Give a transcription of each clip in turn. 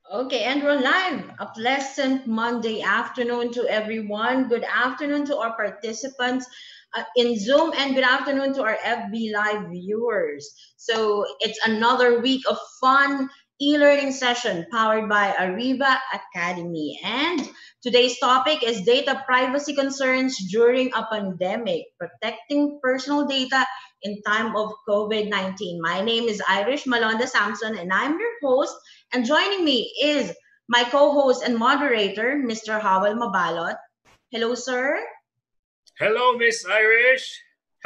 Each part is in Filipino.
Okay, and we're live. A pleasant Monday afternoon to everyone. Good afternoon to our participants in Zoom, and good afternoon to our FB Live viewers. So it's another week of fun e-learning session powered by Ariva Academy. And today's topic is data privacy concerns during a pandemic, protecting personal data in time of COVID-19. My name is Irish Malonda Samson, and I'm your host. And joining me is my co-host and moderator, Mr. Howell Mabalot. Hello, sir. Hello, Miss Irish.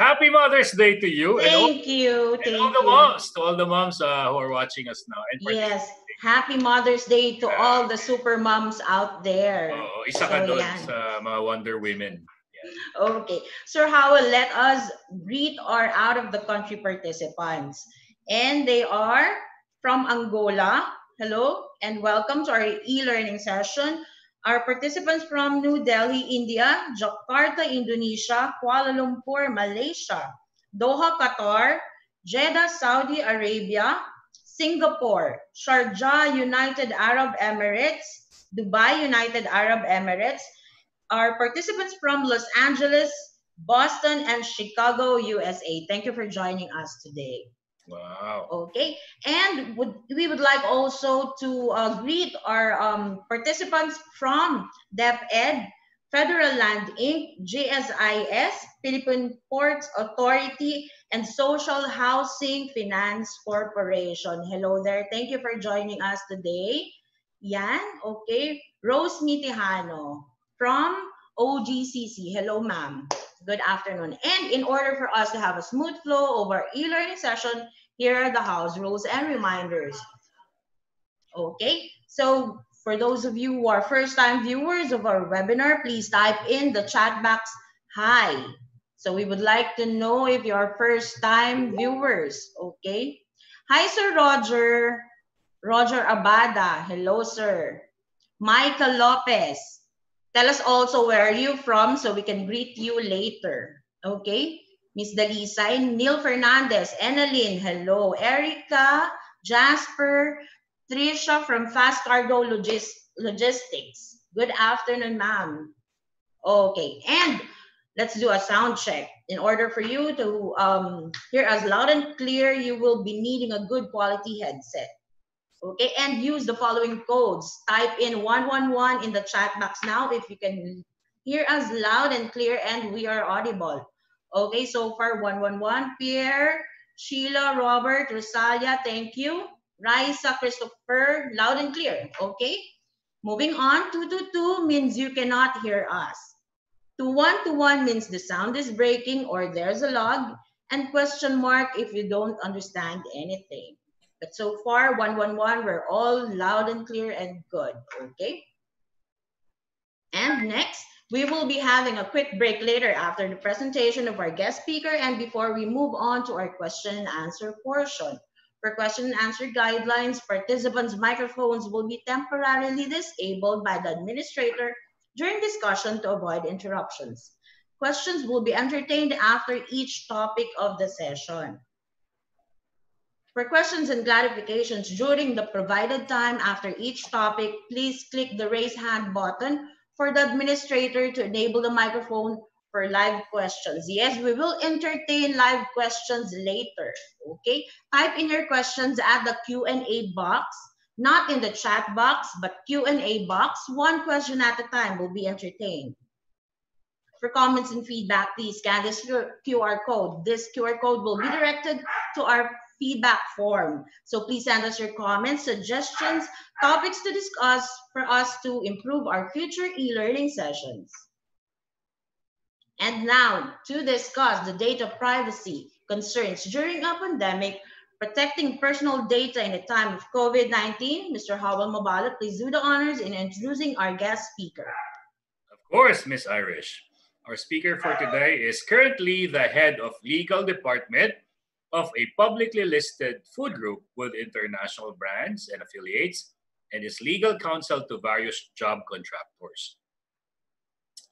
Happy Mother's Day to you Thank you. and all Thank the you. moms, to all the moms who are watching us now and Yes. participating. Happy Mother's Day to all the Uh, super moms out there. Isa ka So, dun yan. sa mga Wonder Women. Yan. Okay. Sir Howell, let us greet our out of the country participants. And they are from Angola. Hello and welcome to our e-learning session. Our participants from New Delhi, India, Jakarta, Indonesia, Kuala Lumpur, Malaysia, Doha, Qatar, Jeddah, Saudi Arabia, Singapore, Sharjah, United Arab Emirates, Dubai, United Arab Emirates, our participants from Los Angeles, Boston, and Chicago, USA. Thank you for joining us today. Wow. Okay, and we would like also to greet our participants from DepEd, Federal Land Inc., GSIS, Philippine Ports Authority, and Social Housing Finance Corporation. Hello there. Thank you for joining us today. Yan, okay. Rose Mitihano from OGCC. Hello, ma'am. Good afternoon. And in order for us to have a smooth flow of our e-learning session, here are the house rules and reminders. Okay, so for those of you who are first-time viewers of our webinar, please type in the chat box, hi. So we would like to know if you are first-time viewers, okay? Hi, Sir Roger. Roger Abada. Hello, sir. Michael Lopez. Tell us also where are you from so we can greet you later. Okay? Miss Dalisay, Neil Fernandez, Annalyn, hello. Erica, Jasper, Trisha from Fast Cargo Logistics. Good afternoon, ma'am. Okay, and let's do a sound check. In order for you to hear us loud and clear, you will be needing a good quality headset. Okay, and use the following codes. Type in 111 in the chat box now if you can hear us loud and clear and we are audible. Okay, so far 111, Pierre, Sheila, Robert, Rosalia, thank you. Raisa, Christopher, loud and clear. Okay, moving on. 222 means you cannot hear us. 2121 means the sound is breaking or there's a log. And question mark if you don't understand anything. But so far, 111, we're all loud and clear and good, okay? And next, we will be having a quick break later after the presentation of our guest speaker and before we move on to our question and answer portion. For question and answer guidelines, participants' microphones will be temporarily disabled by the administrator during discussion to avoid interruptions. Questions will be entertained after each topic of the session. For questions and clarifications during the provided time after each topic, please click the raise hand button for the administrator to enable the microphone for live questions. Yes, we will entertain live questions later, okay? Type in your questions at the Q&A box, not in the chat box, but Q&A box. One question at a time will be entertained. For comments and feedback, please scan this QR code. This QR code will be directed to our feedback form. So please send us your comments, suggestions, topics to discuss for us to improve our future e-learning sessions. And now to discuss the data privacy concerns during a pandemic, protecting personal data in a time of COVID-19, Mr. Howell Mabala, please do the honors in introducing our guest speaker. Of course, Miss Irish. Our speaker for today is currently the head of legal department of a publicly listed food group with international brands and affiliates and is legal counsel to various job contractors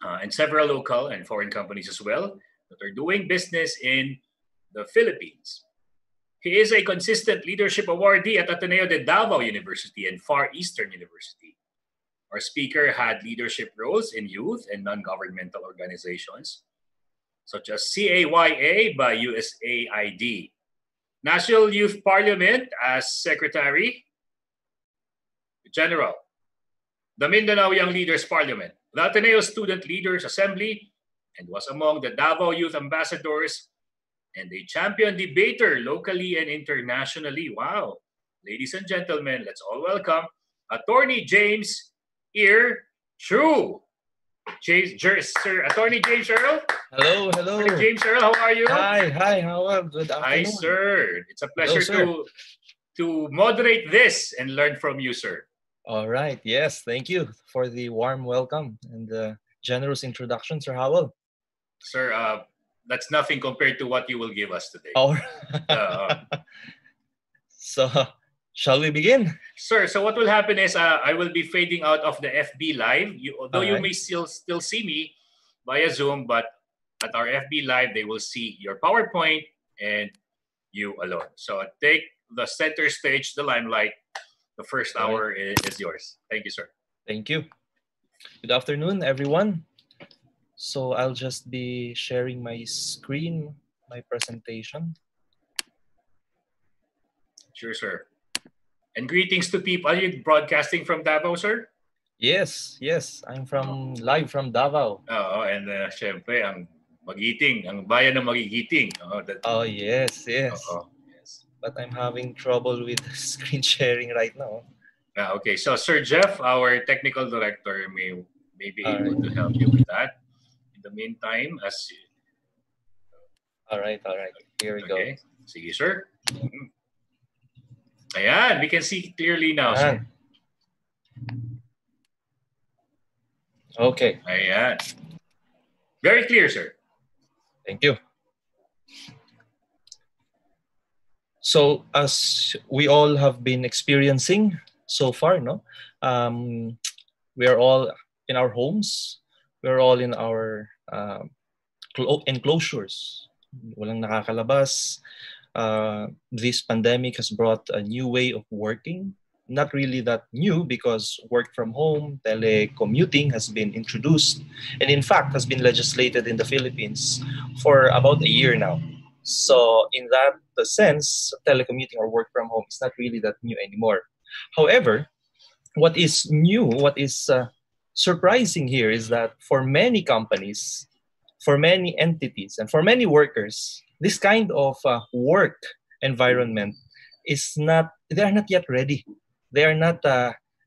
and several local and foreign companies as well that are doing business in the Philippines. He is a consistent leadership awardee at Ateneo de Davao University and Far Eastern University. Our speaker had leadership roles in youth and non-governmental organizations, such as CAYA by USAID, National Youth Parliament as Secretary General, the Mindanao Young Leaders Parliament, the Ateneo Student Leaders Assembly, and was among the Davao Youth Ambassadors and a champion debater locally and internationally. Wow. Ladies and gentlemen, let's all welcome Attorney James True. Sir Attorney James Earl. Hello, hello. Attorney James Earl, how are you? Hi, how are you? Good afternoon. Hi, sir. It's a pleasure to moderate this and learn from you, sir. All right. Yes, thank you for the warm welcome and the generous introduction, Sir Howell. Sir, that's nothing compared to what you will give us today. Oh. So, shall we begin? Sir, so what will happen is I will be fading out of the FB Live. Although you may still see me via Zoom, but at our FB Live, they will see your PowerPoint and you alone. So take the center stage, the limelight. The first hour is yours. Thank you, sir. Thank you. Good afternoon, everyone. So I'll just be sharing my screen, my presentation. Sure, sir. And greetings to people. Are you broadcasting from Davao, sir? Yes. I'm live from Davao. Oo, and syempre, ang Magiting, ang bayan ng Magigiting. Yes. Yes. But I'm having trouble with screen sharing right now. Okay, so Sir Jeff, our technical director, may be able to help you with that. In the meantime, All right. Here we go. Sige, sir. Ayan, we can see clearly now, sir. Okay. Ayan. Very clear, sir. Thank you. So, as we all have been experiencing so far, we are all in our homes. We are all in our enclosures. Walang nakakalabas. This pandemic has brought a new way of working. Not really that new because work from home, telecommuting has been introduced and in fact has been legislated in the Philippines for about a year now. So in that sense, telecommuting or work from home is not really that new anymore. However, what is new, what is surprising here is that for many companies, for many entities, and for many workers, this kind of work environment they are not yet ready. They are not,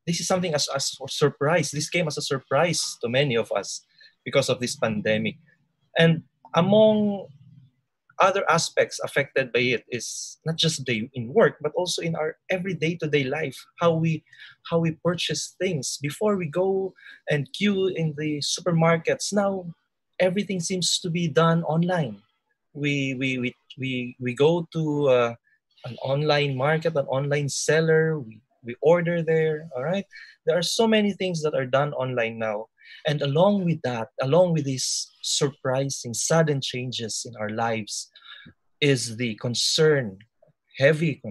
this is something as a surprise. This came as a surprise to many of us because of this pandemic. And among other aspects affected by it is not just in work, but also in our every day-to-day life, how we purchase things. Before we go and queue in the supermarkets, now everything seems to be done online. We go to an online market, an online seller, we order there, all right? There are so many things that are done online now. And along with that, along with these surprising, sudden changes in our lives, is the concern,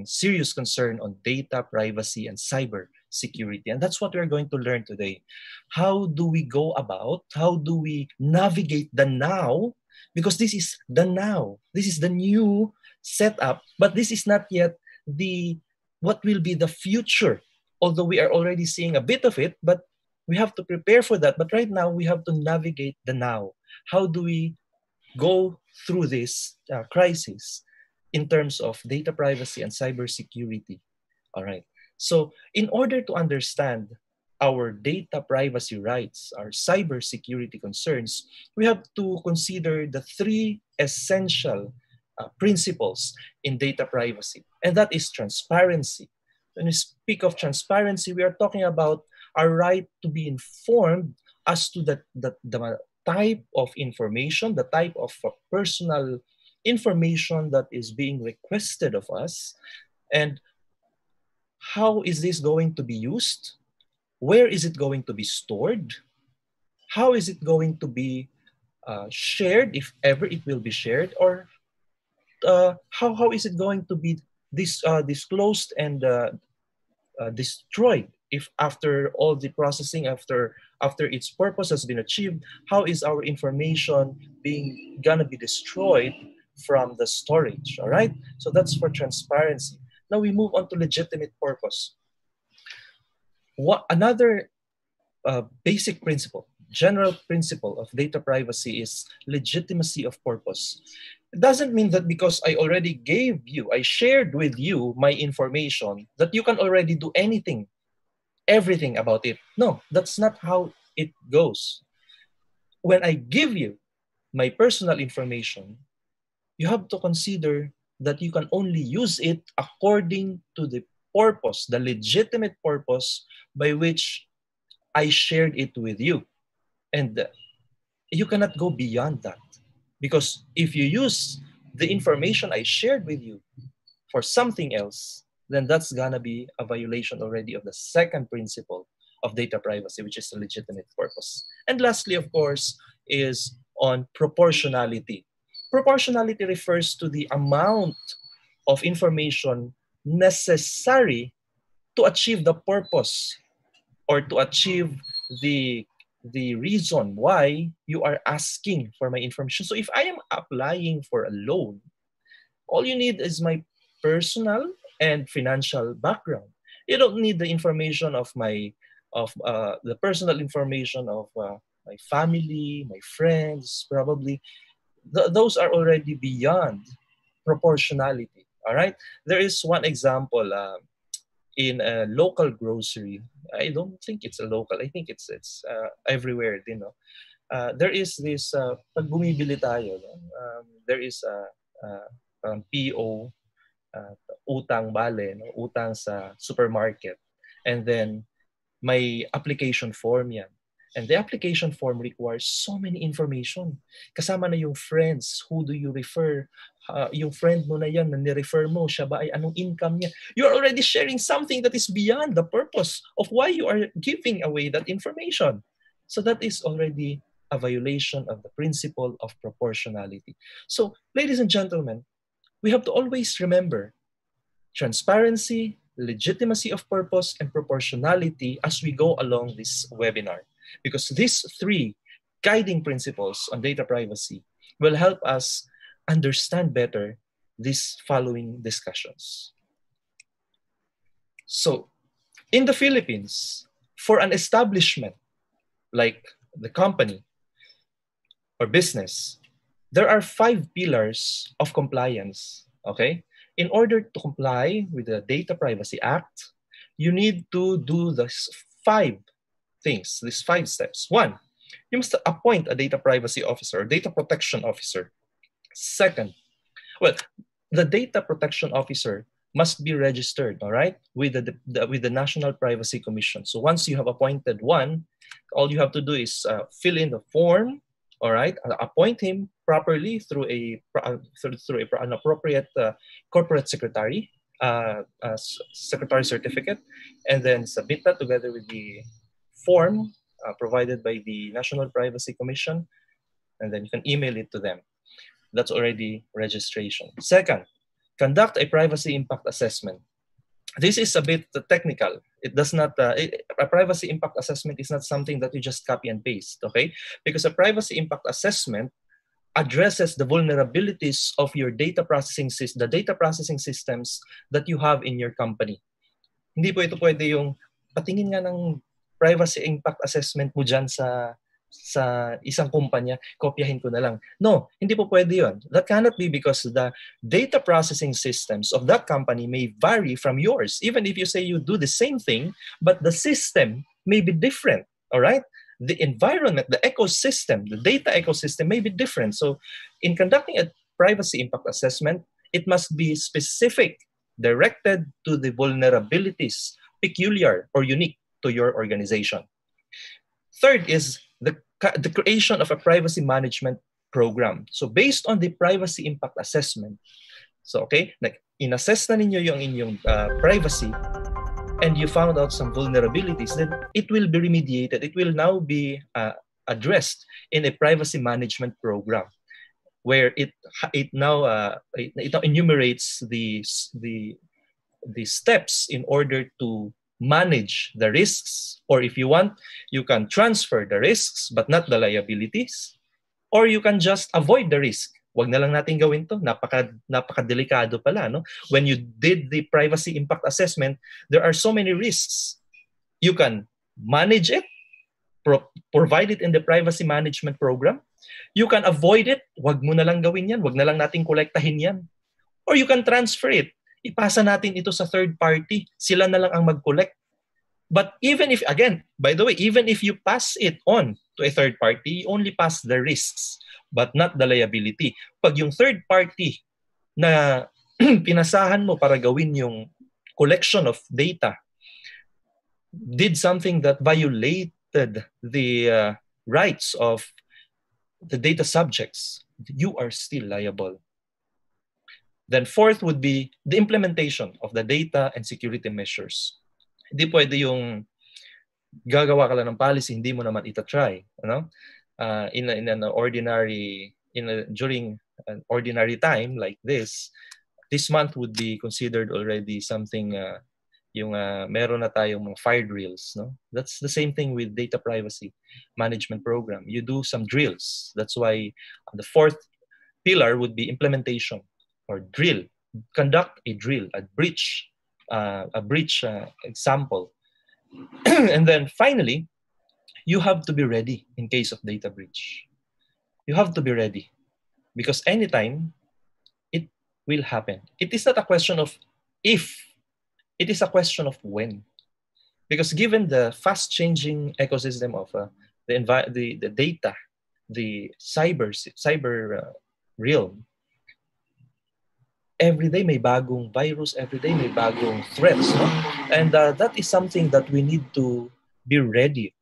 serious concern on data privacy and cyber security. And that's what we're going to learn today. How do we go about, how do we navigate the now? Because this is the now. This is the new setup, but this is not yet what will be the future. Although we are already seeing a bit of it, but we have to prepare for that. But right now, we have to navigate the now. How do we go through this crisis in terms of data privacy and cybersecurity? All right. So in order to understand our data privacy rights, our cybersecurity concerns, we have to consider the three essential principles in data privacy, and that is transparency. When we speak of transparency, we are talking about our right to be informed as to the type of information, the type of personal information that is being requested of us, and how is this going to be used? Where is it going to be stored? How is it going to be shared, if ever it will be shared? Or how is it going to be disclosed and destroyed? If after all the processing, after its purpose has been achieved, how is our information gonna be destroyed from the storage? All right, so that's for transparency. Now we move on to legitimate purpose. What another basic principle, general principle of data privacy is legitimacy of purpose. It doesn't mean that because I already I shared with you my information, that you can already do everything about it. No, that's not how it goes. When I give you my personal information, you have to consider that you can only use it according to the purpose, the legitimate purpose by which I shared it with you. And you cannot go beyond that. Because if you use the information I shared with you for something else, then that's gonna be a violation already of the second principle of data privacy, which is a legitimate purpose. And lastly, of course, is on proportionality. Proportionality refers to the amount of information necessary to achieve the purpose or to achieve the reason why you are asking for my information. So if I am applying for a loan, all you need is my personal and financial background. You don't need the information of the personal information of my family, my friends, probably. Those are already beyond proportionality. All right. There is one example in a local grocery. I don't think it's a local. I think it's everywhere. You know, there is this pag bumibili tayo. There is a PO, utang bale, no? Utang sa supermarket, and then may application form yan. And the application form requires so many information. Kasama na yung friends, who do you refer? Yung friend mo na yan na ni-refer mo, siya ba ay anong income niya? You're already sharing something that is beyond the purpose of why you are giving away that information. So that is already a violation of the principle of proportionality. So, ladies and gentlemen, we have to always remember transparency, legitimacy of purpose, and proportionality as we go along this webinar. Because these three guiding principles on data privacy will help us understand better these following discussions. So, in the Philippines, for an establishment like the company or business, there are 5 pillars of compliance, okay? In order to comply with the Data Privacy Act, you need to do these 5 things, these 5 steps. 1, you must appoint a data privacy officer or data protection officer. Second, well, the data protection officer must be registered, all right, with the National Privacy Commission. So once you have appointed one, all you have to do is fill in the form, all right, appoint him properly through an appropriate corporate secretary, secretary certificate, and then submit that together with the form provided by the National Privacy Commission, and then you can email it to them. That's already registration. Second, conduct a privacy impact assessment. This is a bit technical. It does not, a privacy impact assessment is not something that you just copy and paste, okay? Because a privacy impact assessment addresses the vulnerabilities of your data processing the data processing systems that you have in your company. Hindi po ito pwede yung patingin nga ng privacy impact assessment mo dyan sa isang kumpanya, kopyahin ko na lang. No, hindi po pwede yun. That cannot be because the data processing systems of that company may vary from yours. Even if you say you do the same thing, but the system may be different, all right? The environment, the ecosystem, the data ecosystem may be different. So in conducting a privacy impact assessment, it must be specific, directed to the vulnerabilities, peculiar or unique to your organization. Third is the creation of a privacy management program. So based on the privacy impact assessment, so okay, like in-assess na ninyo yung inyong privacy and you found out some vulnerabilities, then it will be remediated. It will now be addressed in a privacy management program. where it now enumerates the steps in order to manage the risks, or if you want, you can transfer the risks but not the liabilities, or you can just avoid the risk. Wag na lang natin gawin to. Napaka-delikado pala, no? When you did the privacy impact assessment, there are so many risks. You can manage it, provide it in the privacy management program. You can avoid it. Wag mo na lang gawin yan. Wag na lang natin kolektahin yan. Or you can transfer it. Ipasa natin ito sa third party. Sila na lang ang mag-collect. But even if, again, by the way, even if you pass it on to a third party, you only pass the risks, but not the liability. Pag yung third party na pinasahan mo para gawin yung collection of data did something that violated the rights of the data subjects, you are still liable. Then fourth would be the implementation of the data and security measures. Hindi pwede yung gagawa ka lang ng policy, hindi mo naman itatry. Ano? During an ordinary time like this month would be considered already something, meron na tayong mga fire drills. No? That's the same thing with data privacy management program. You do some drills. That's why the fourth pillar would be implementation or drill. Conduct a drill, a breach example. And then finally, you have to be ready in case of data breach. You have to be ready because anytime it will happen. It is not a question of if, it is a question of when. Because given the fast-changing ecosystem of the data, the cyber realm, every day may bagong virus, every day may bagong threats. No? And that is something that we need to be ready.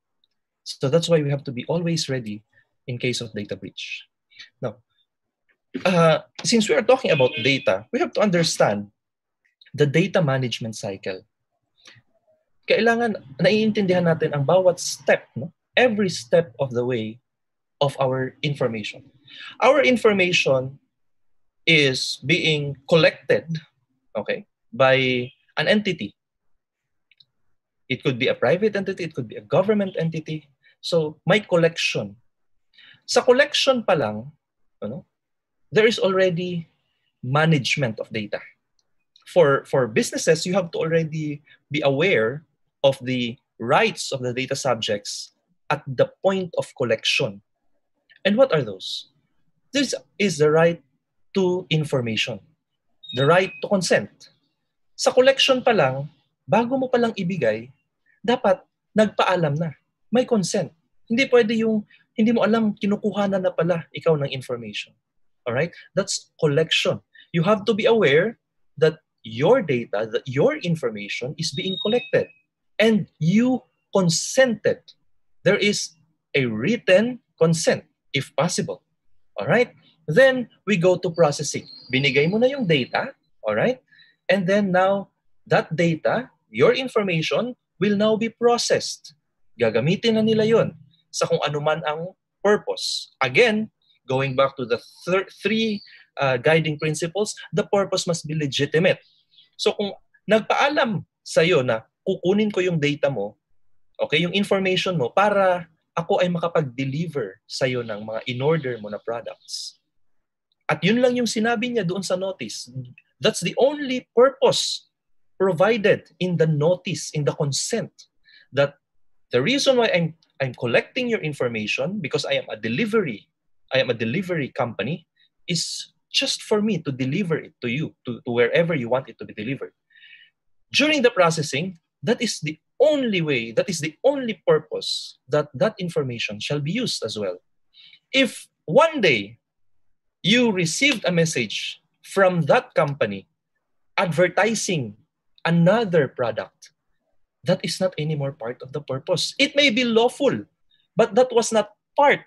So that's why we have to be always ready in case of data breach. Now, since we are talking about data, we have to understand the data management cycle. Kailangan naiintindihan natin ang bawat step, no? Every step of the way of our information. Our information is being collected, okay, by an entity. It could be a private entity, it could be a government entity. So, may collection. Sa collection pa lang, there is already management of data. For businesses, you have to already be aware of the rights of the data subjects at the point of collection. And what are those? This is the right to information, the right to consent. Sa collection pa lang, bago mo palang ibigay, dapat nagpaalam na. May consent. Hindi pwede yung hindi mo alam, kinukuha na pala ikaw ng information. Alright? That's collection. You have to be aware that your data, that your information is being collected. And you consented. There is a written consent, if possible. Alright? Then, we go to processing. Binigay mo na yung data, alright? And then now, that data, your information, will now be processed. Gagamitin na nila yun sa kung ano man ang purpose. Again, going back to the three guiding principles, the purpose must be legitimate. So kung nagpaalam sa'yo na kukunin ko yung data mo, okay, yung information mo, para ako ay makapag-deliver sa'yo ng mga in-order mo na products. At yun lang yung sinabi niya doon sa notice. That's the only purpose provided in the notice, in the consent, that the reason why I'm collecting your information, because I am a delivery company, is just for me to deliver it to you, to wherever you want it to be delivered. During the processing, that is the only way, that is the only purpose that that information shall be used as well. If one day you received a message from that company advertising another product, that is not anymore part of the purpose. It may be lawful, but that was not part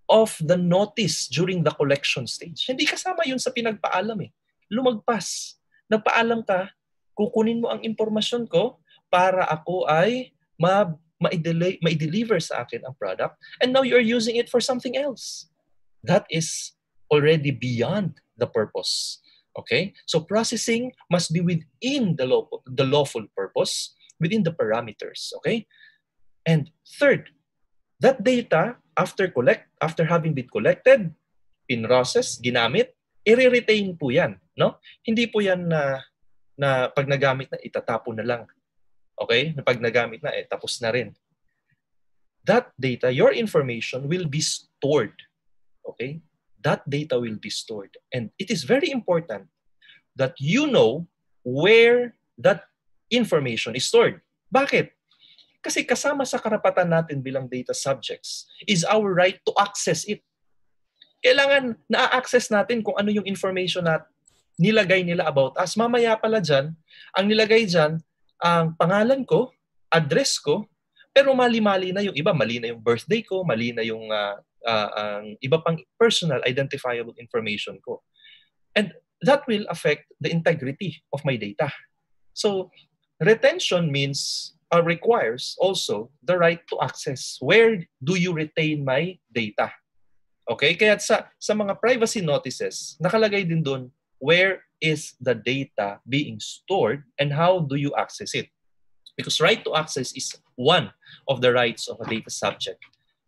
of the notice during the collection stage. Hindi kasama yun sa pinagpaalam eh. Lumagpas. Nagpaalam ka, kukunin mo ang impormasyon ko para ako ay ma-deliver sa akin ang product, and now you're using it for something else. That is already beyond the purpose. Okay? So processing must be within the lawful purpose, within the parameters. Okay? And third, that data, after having been collected, pinrocess, ginamit, i-retain po yan. No? Hindi po yan na pag nagamit na, itatapon na lang. Okay? Na pag nagamit na, tapos na rin. That data, your information will be stored. Okay? That data will be stored. And it is very important that you know where that information is stored. Bakit? Kasi kasama sa karapatan natin bilang data subjects is our right to access it. Kailangan na-access natin kung ano yung information na nilagay nila about us. Mamaya pala dyan, ang nilagay dyan, ang pangalan ko, address ko, pero mali-mali na yung iba. Mali na yung birthday ko, mali na yung ang iba pang personal identifiable information ko. And that will affect the integrity of my data. So, retention means requires also the right to access. Where do you retain my data? Okay? Kaya sa mga privacy notices, nakalagay din doon, where is the data being stored and how do you access it? Because right to access is one of the rights of a data subject.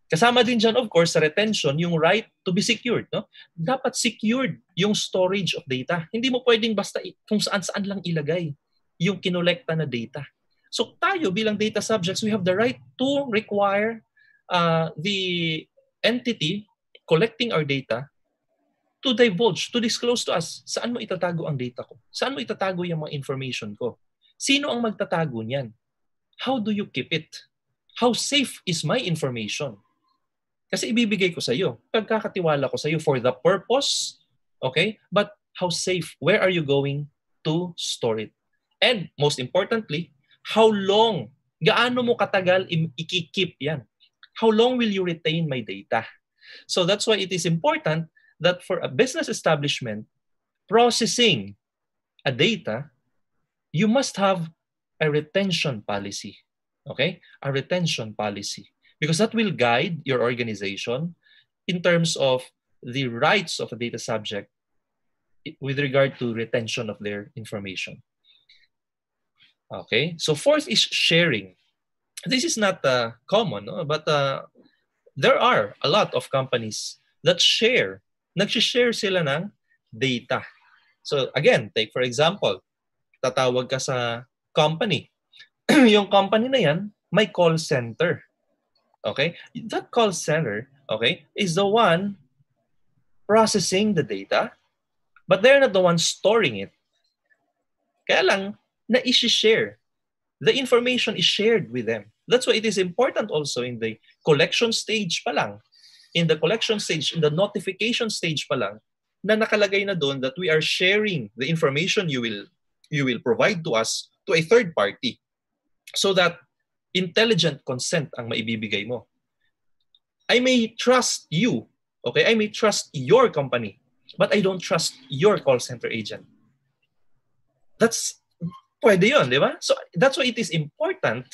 Kasama din dyan, of course, sa retention, yung right to be secured. No? Dapat secured yung storage of data. Hindi mo pwedeng basta kung saan-saan lang ilagay yung kinolekta na data. So tayo bilang data subjects, we have the right to require the entity collecting our data to divulge, to disclose to us, saan mo itatago ang data ko? Saan mo itatago yung mga information ko? Sino ang magtatago niyan? How do you keep it? How safe is my information? Kasi ibibigay ko sa iyo, pagkakatiwala ko sa iyo for the purpose, okay? But how safe? Where are you going to store it? And most importantly, how long? Gaano mo katagal i-keep yan? How long will you retain my data? So that's why it is important that for a business establishment, processing a data, you must have a retention policy. Okay? A retention policy. Because that will guide your organization in terms of the rights of a data subject with regard to retention of their information. Okay? So fourth is sharing. This is not common, no? But there are a lot of companies that share. Nag-share sila ng data. So again, take for example, tatawag ka sa company. Yung company na yan, may call center. Okay? That call center, okay, is the one processing the data, but they're not the one storing it. Kaya lang, na-share. The information is shared with them. That's why it is important also in the collection stage pa lang, in the collection stage, in the notification stage pa lang, na nakalagay na doon that we are sharing the information you will provide to us to a third party so that intelligent consent ang maibibigay mo. I may trust you, okay? I may trust your company, but I don't trust your call center agent. That's pwede yun, di ba? So that's why it is important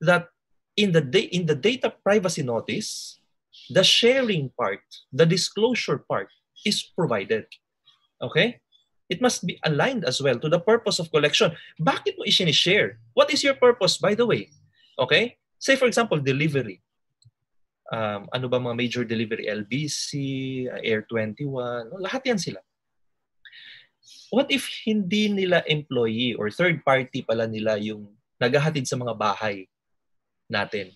that in the data privacy notice, the sharing part, the disclosure part is provided. Okay? It must be aligned as well to the purpose of collection. Bakit mo i-share? What is your purpose, by the way? Okay? Say for example, delivery. Ano ba mga major delivery? LBC, Air 21, lahat yan sila. What if hindi nila employee or third party pala nila yung naghahatid sa mga bahay natin?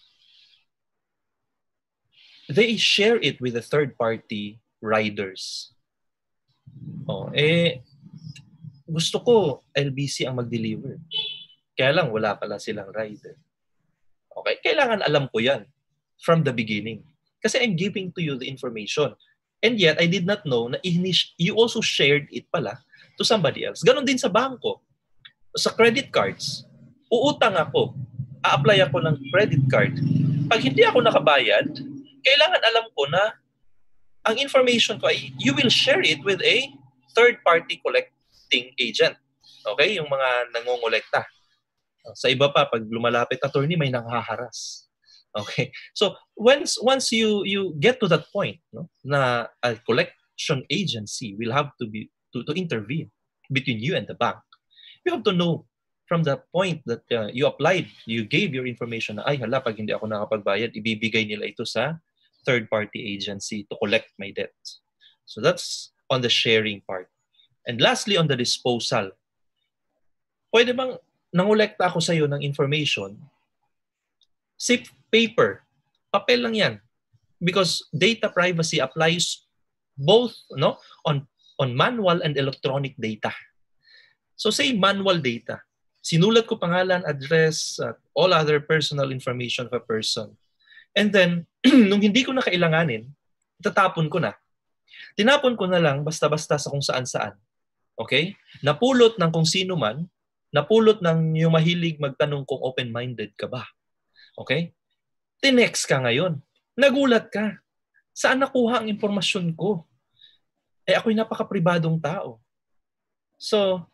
They share it with the third party riders. Gusto ko LBC ang mag-deliver. Kaya lang wala pala silang rider. Okay, kailangan alam ko yan from the beginning. Kasi I'm giving to you the information. And yet, I did not know na you also shared it pala to somebody else. Ganon din sa bangko. Sa credit cards, uutang ako, a-apply ako ng credit card. Pag hindi ako nakabayad, kailangan alam ko na ang information ko ay you will share it with a third-party collecting agent. Okay? Yung mga nangongolekta. Sa iba pa, pag lumalapit attorney, may nanghaharas. Okay? So, once you get to that point, no, na I'll collect collection agency will have to intervene between you and the bank. You have to know from the point that you applied, you gave your information na, ay hala, pag hindi ako nakapagbayad, ibibigay nila ito sa third-party agency to collect my debt. So that's on the sharing part. And lastly, on the disposal. Pwede bang nangolekta ako sa iyo ng information? Zip paper. Papel lang yan. Because data privacy applies both on manual and electronic data. So say manual data. Sinulat ko pangalan, address, all other personal information of a person. And then, nung hindi ko na kailanganin, itatapon ko na. Tinapon ko na lang basta-basta sa kung saan-saan. Okay? Napulot ng kung sino man, napulot ng yung mahilig magtanong kung open-minded ka ba. Okay? Tinext ka ngayon. Nagulat ka. Saan nakuha ang impormasyon ko? Ako'y napaka-pribadong tao. So,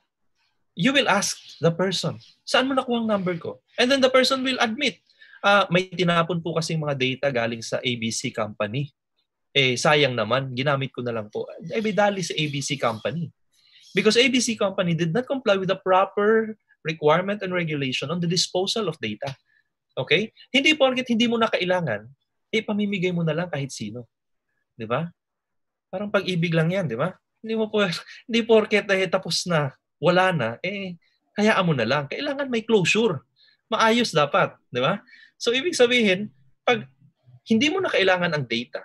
you will ask the person, saan mo nakuha ang number ko? And then the person will admit, may tinapon po kasi mga data galing sa ABC company. Sayang naman, ginamit ko na lang po. May dali sa ABC company. Because ABC company did not comply with the proper requirement and regulation on the disposal of data. Okay? Hindi porket hindi mo na kailangan, pamimigay mo na lang kahit sino. Di ba? Parang pag-ibig lang yan, di ba? Hindi porket tapos na, wala na, hayaan mo na lang. Kailangan may closure. Maayos dapat, di ba? So, ibig sabihin, pag hindi mo na kailangan ang data,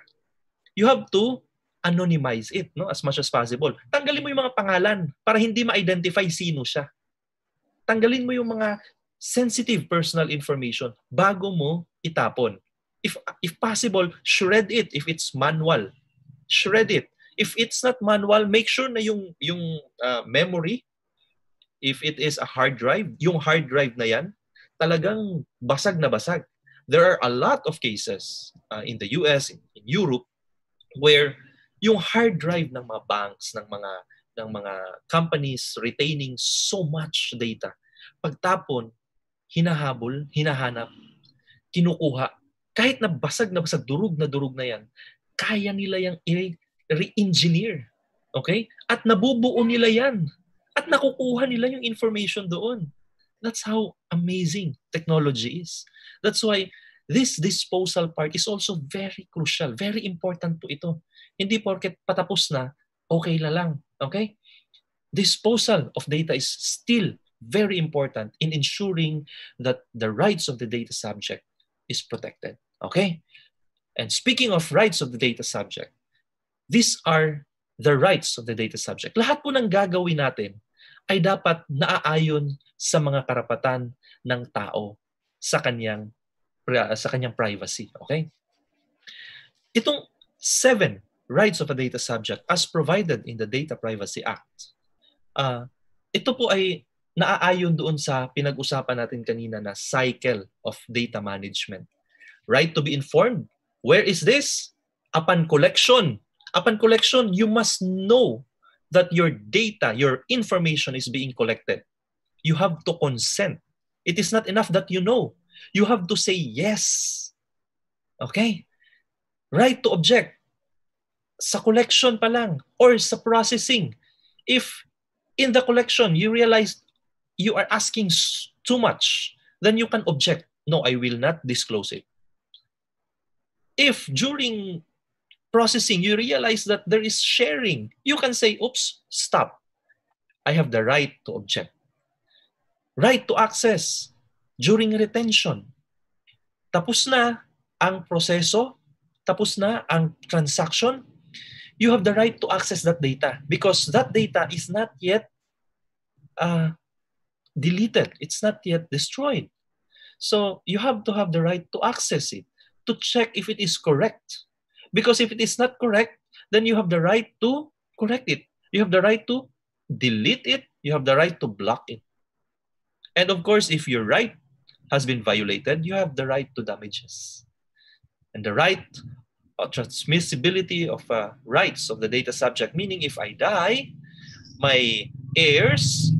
you have to anonymize it, no, as much as possible. Tanggalin mo yung mga pangalan para hindi ma-identify sino siya. Tanggalin mo yung mga sensitive personal information bago mo itapon. If possible, shred it if it's manual. Shred it. If it's not manual, make sure na yung memory, if it is a hard drive, yung hard drive na yan, talagang basag na basag. There are a lot of cases in the US, in Europe, where yung hard drive ng mga banks, ng mga companies retaining so much data, pagtapon, hinahabol, hinahanap, kinukuha, kahit na basag, durug na yan, kaya nila yung re-engineer. Okay? At nabubuo nila yan. At nakukuha nila yung information doon. That's how amazing technology is. That's why this disposal part is also very crucial, very important po ito. Hindi porket patapos na, okay na lang. Okay? Disposal of data is still very important in ensuring that the rights of the data subject is protected. Okay? And speaking of rights of the data subject, these are the rights of the data subject. Lahat po ng gagawin natin ay dapat naaayon sa mga karapatan ng tao sa kanyang privacy. Okay? Itong 7 rights of a data subject as provided in the Data Privacy Act, ito po ay naaayon doon sa pinag-usapan natin kanina na cycle of data management. Right to be informed. Where is this? Upon collection. Upon collection, you must know that your data, your information is being collected. You have to consent. It is not enough that you know. You have to say yes. Okay? Right to object. Sa collection pa lang or sa processing. If in the collection you realize you are asking too much, then you can object. No, I will not disclose it. If during processing you realize that there is sharing, you can say, oops, stop. I have the right to object. Right to access during retention. Tapos na ang proseso, tapos na ang transaction, you have the right to access that data because that data is not yet deleted. It's not yet destroyed. So you have to have the right to access it, to check if it is correct. Because if it is not correct, then you have the right to correct it. You have the right to delete it. You have the right to block it. And of course, if your right has been violated, you have the right to damages. And the right transmissibility of rights of the data subject, meaning if I die, my heirs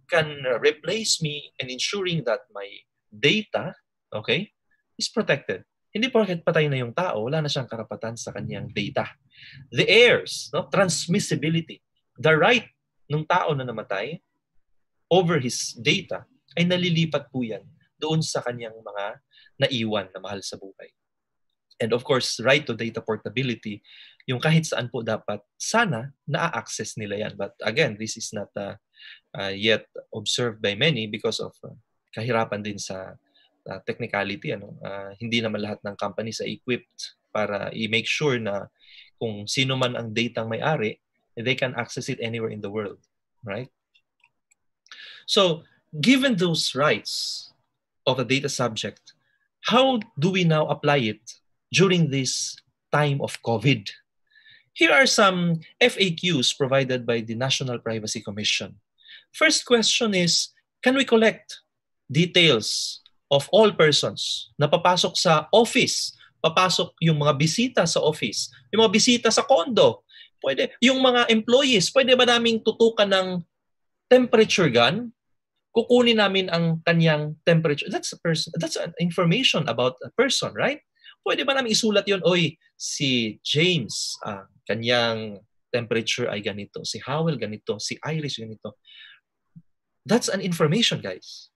can replace me and ensuring that my data, okay, is protected. Hindi porket patay na yung tao, wala na siyang karapatan sa kanyang data. The heirs, no? Transmissibility. The right ng tao na namatay over his data ay nalilipat po yan doon sa kanyang mga naiwan na mahal sa buhay. And of course, right to data portability, yung kahit saan po dapat sana na-access nila yan. But again, this is not yet observed by many because of kahirapan din sa technicality. Hindi naman lahat ng companies ay equipped para i-make sure na kung sino man ang data may-ari, they can access it anywhere in the world. Right? So, given those rights of a data subject, how do we now apply it during this time of COVID? Here are some FAQs provided by the National Privacy Commission. First question is, can we collect details of all persons na papasok sa office, papasok yung mga bisita sa office, yung mga bisita sa condo, pwede, yung mga employees, pwede ba naming tutukan ng temperature gun? Kukunin namin ang kanyang temperature. That's an information about a person, right? Pwede ba namin isulat yun, oy, si James, kanyang temperature ay ganito, si Howell ganito, si Iris ganito. That's an information, guys.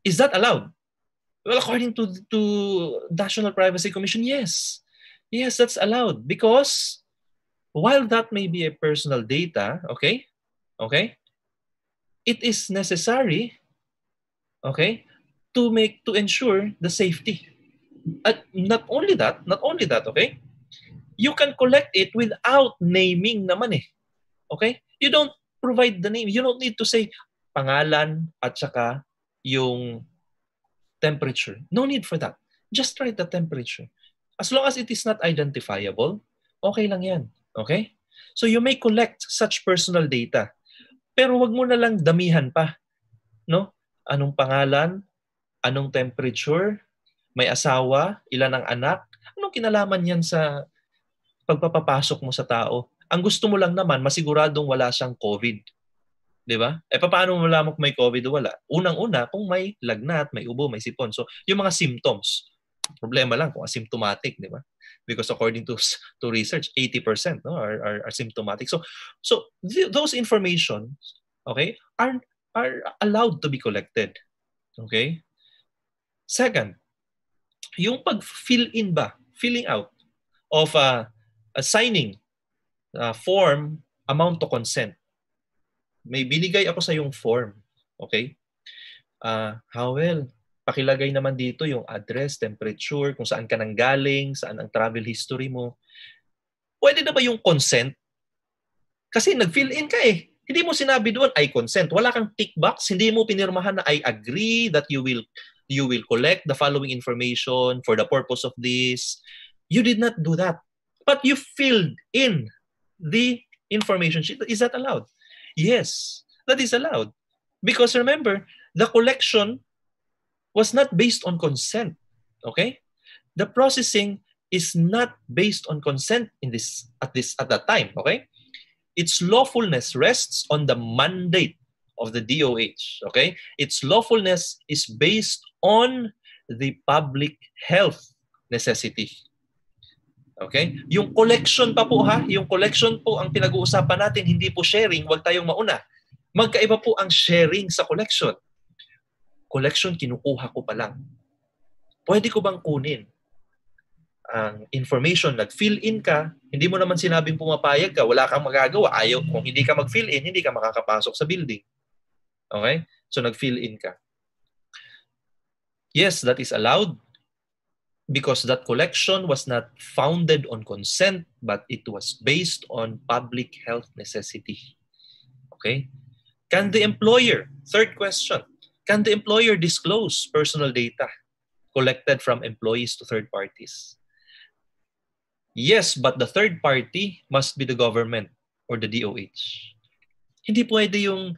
Is that allowed? Well, according to National Privacy Commission, yes. Yes, that's allowed because while that may be a personal data, okay, it is necessary, to ensure the safety. At not only that, okay, you can collect it without naming naman eh. Okay? You don't provide the name. You don't need to say pangalan at saka yung temperature. No need for that. Just write the temperature. As long as it is not identifiable, okay lang yan. Okay? So you may collect such personal data. Pero wag mo na lang damihan pa. No? Anong pangalan? Anong temperature? May asawa? Ilan ang anak? Anong kinalaman yan sa pagpapapasok mo sa tao? Ang gusto mo lang naman, masiguradong wala siyang COVID. Di ba? Paano mo malaman kung may COVID o wala? Unang-una, kung may lagnat, may ubo, may sipon. So, yung mga symptoms, problema lang kung asymptomatic, di ba? Because according to research, 80% are symptomatic. So those information, okay, are allowed to be collected. Okay? Second, yung filling out of signing form amount to consent. May binigay ako sa yung form. Okay? Howell, pakilagay naman dito yung address, temperature, kung saan ka nanggaling, saan ang travel history mo. Pwede na ba yung consent? Kasi nag-fill in ka eh. Hindi mo sinabi doon, I consent. Wala kang tick box. Hindi mo pinirmahan na I agree that you will collect the following information for the purpose of this. You did not do that. But you filled in the information sheet. Is that allowed? Yes, that is allowed. Because remember, the collection was not based on consent. Okay? The processing is not based on consent at that time. Okay? Its lawfulness rests on the mandate of the DOH. Okay? Its lawfulness is based on the public health necessity. Okay? Yung collection pa po yung collection po ang pinag-uusapan natin, hindi po sharing, huwag tayong mauna. Magkaiba po ang sharing sa collection. Collection, kinukuha ko pa lang. Pwede ko bang kunin ang information, nag-fill in ka, hindi mo naman sinabing pumapayag ka, wala kang magagawa, ayaw, kung hindi ka mag-fill in, hindi ka makakapasok sa building. Okay? So nag-fill in ka. Yes, that is allowed because that collection was not founded on consent, but it was based on public health necessity. Okay? Can the employer, third question, can the employer disclose personal data collected from employees to third parties? Yes, but the third party must be the government or the DOH. Hindi pwede yung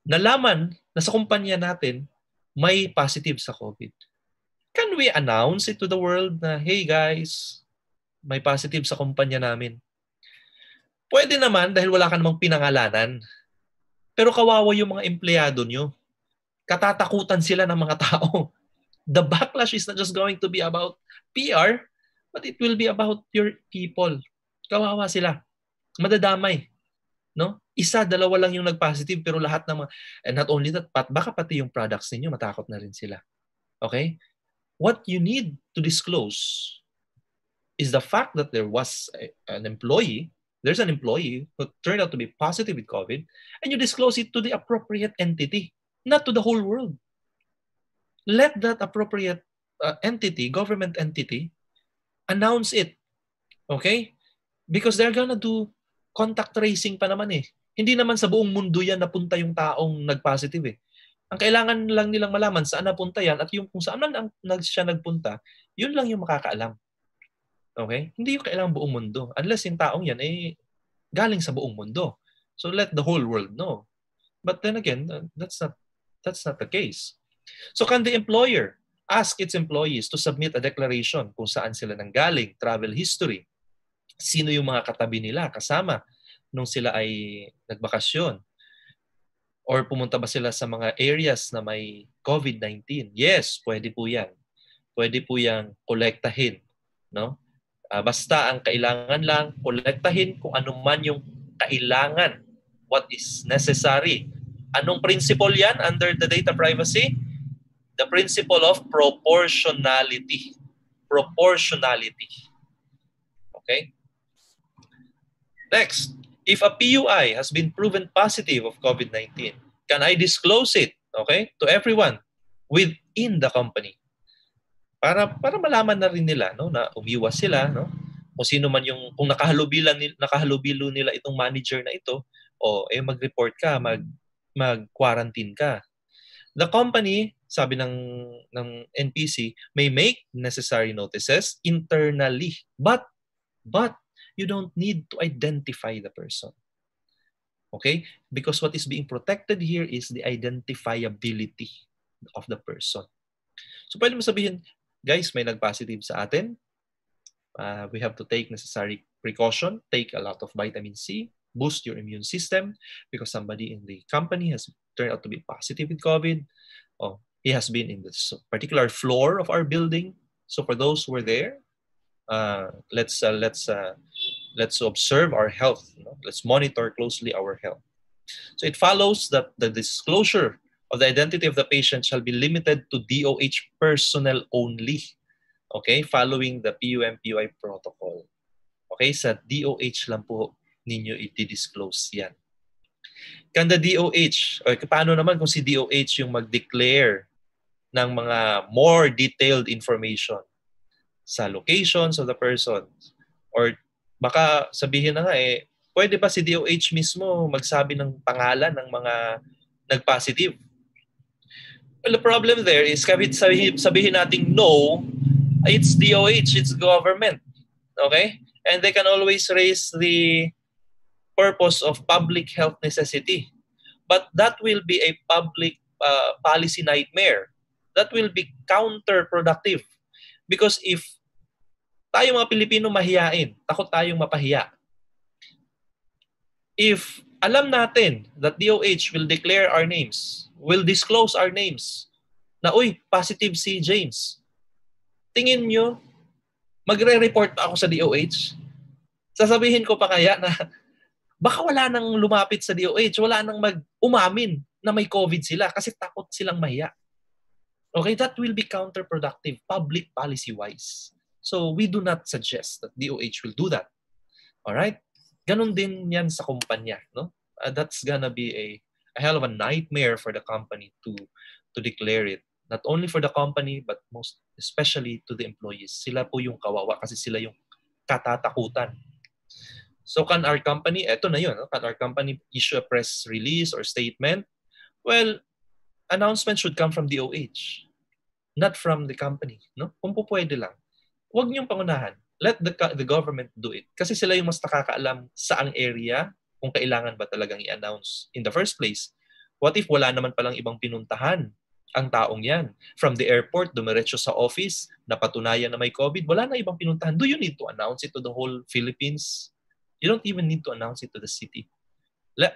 nalaman na sa kumpanya natin may positive sa COVID. Can we announce it to the world na, hey guys, may positive sa kumpanya namin? Pwede naman dahil wala ka namang pinangalanan. Pero kawawa yung mga empleyado nyo. Katatakutan sila ng mga tao. The backlash is not just going to be about PR, but it will be about your people. Kawawa sila. Madadamay. No? Isa, dalawa lang yung nag-positive pero lahat ng mga, and not only that, baka pati yung products ninyo matakot na rin sila. Okay? What you need to disclose is the fact that there's an employee who turned out to be positive with COVID, and you disclose it to the appropriate entity, not to the whole world. Let that appropriate entity, government entity, announce it. Okay? Because they're gonna do contact tracing pa naman eh. Hindi naman sa buong mundo yan napunta yung taong nag-positive eh. Ang kailangan lang nilang malaman saan napunta yan at yung kung saan man siya nagpunta, yun lang yung makakaalam. Okay? Hindi yung kailangan buong mundo. Unless yung taong yan eh galing sa buong mundo. So let the whole world know. But then again, that's not the case. So can the employer ask its employees to submit a declaration kung saan sila nanggaling, travel history, sino yung mga katabi nila, kasama nung sila ay nagbakasyon, or pumunta ba sila sa mga areas na may COVID-19? Yes, pwede po yan. Pwede po yang kolektahin. No? Basta ang kailangan lang, kolektahin kung ano man yung kailangan, what is necessary. Anong principle yan under the data privacy? The principle of proportionality. Proportionality. Okay? Next, if a PUI has been proven positive of COVID-19, can I disclose it, okay, to everyone within the company? Para malaman na rin nila, no, na umiwas sila, no? Kung sino man yung kung nakahalubilo nila itong manager na ito, mag-report ka, mag-quarantine ka. The company, sabi ng NPC, may make necessary notices internally, but you don't need to identify the person. Okay? Because what is being protected here is the identifiability of the person. So pwede mo sabihin, guys, may nag-positive sa atin. We have to take necessary precaution, take a lot of vitamin C, boost your immune system because somebody in the company has turned out to be positive with COVID. He has been in this particular floor of our building. So for those who are there, let's observe our health. Let's monitor closely our health. So it follows that the disclosure of the identity of the patient shall be limited to DOH personnel only. Okay, following the PUI protocol. Okay, sa DOH lang po ninyo i-disclose yan. Can the DOH, paano naman kung si DOH yung mag-declare ng mga more detailed information sa locations of the person? Or baka sabihin na nga pwede ba si DOH mismo magsabi ng pangalan ng mga nag-positive? Well, the problem there is kahit sabihin nating no, it's DOH, it's government. Okay? And they can always raise the purpose of public health necessity. But that will be a public policy nightmare. That will be counterproductive. Because if tayo mga Pilipino mahiyain, takot tayong mapahiya. If alam natin that DOH will declare our names, will disclose our names, na positive si James, tingin nyo, magre-report pa ako sa DOH? Sasabihin ko pa kaya na baka wala nang lumapit sa DOH, wala nang umamin na may COVID sila kasi takot silang mahiya. Okay, that will be counterproductive public policy-wise. So we do not suggest that DOH will do that. All right? Ganon din yan sa kumpanya, no? That's gonna be a hell of a nightmare for the company to declare it. Not only for the company, but most especially to the employees. Sila po yung kawawa kasi sila yung katatakutan. So can our company, eto na yun, no? Can our company issue a press release or statement? Well, announcement should come from DOH, not from the company. No? Kung po pwede lang. Huwag niyong pangunahan. Let the government do it. Kasi sila yung mas nakakaalam saang area kung kailangan ba talagang i-announce in the first place. What if wala naman palang ibang pinuntahan ang taong yan? From the airport, dumiretso sa office, napatunayan na may COVID, wala na ibang pinuntahan. Do you need to announce it to the whole Philippines? You don't even need to announce it to the city.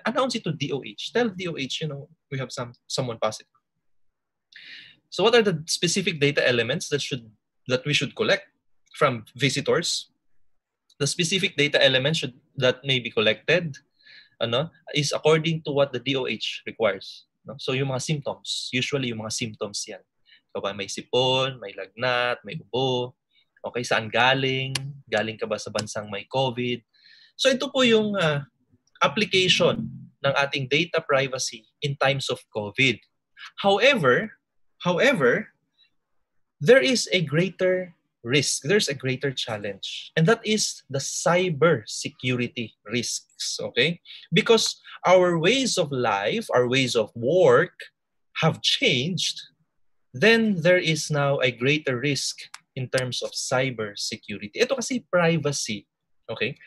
Announce it to DOH. Tell DOH, we have someone positive. So what are the specific data elements that we should collect from visitors? The specific data elements that may be collected is according to what the DOH requires. No? So yung mga symptoms, usually yung mga symptoms yan. So ba may sipon, may lagnat, may ubo, okay, saan galing? Galing ka ba sa bansang may COVID? So ito po yung application ng ating data privacy in times of COVID. However, there is a greater risk. There's a greater challenge. And that is the cyber security risks, okay? Because our ways of life, our ways of work have changed, then there is now a greater risk in terms of cyber security. Ito kasi privacy, okay?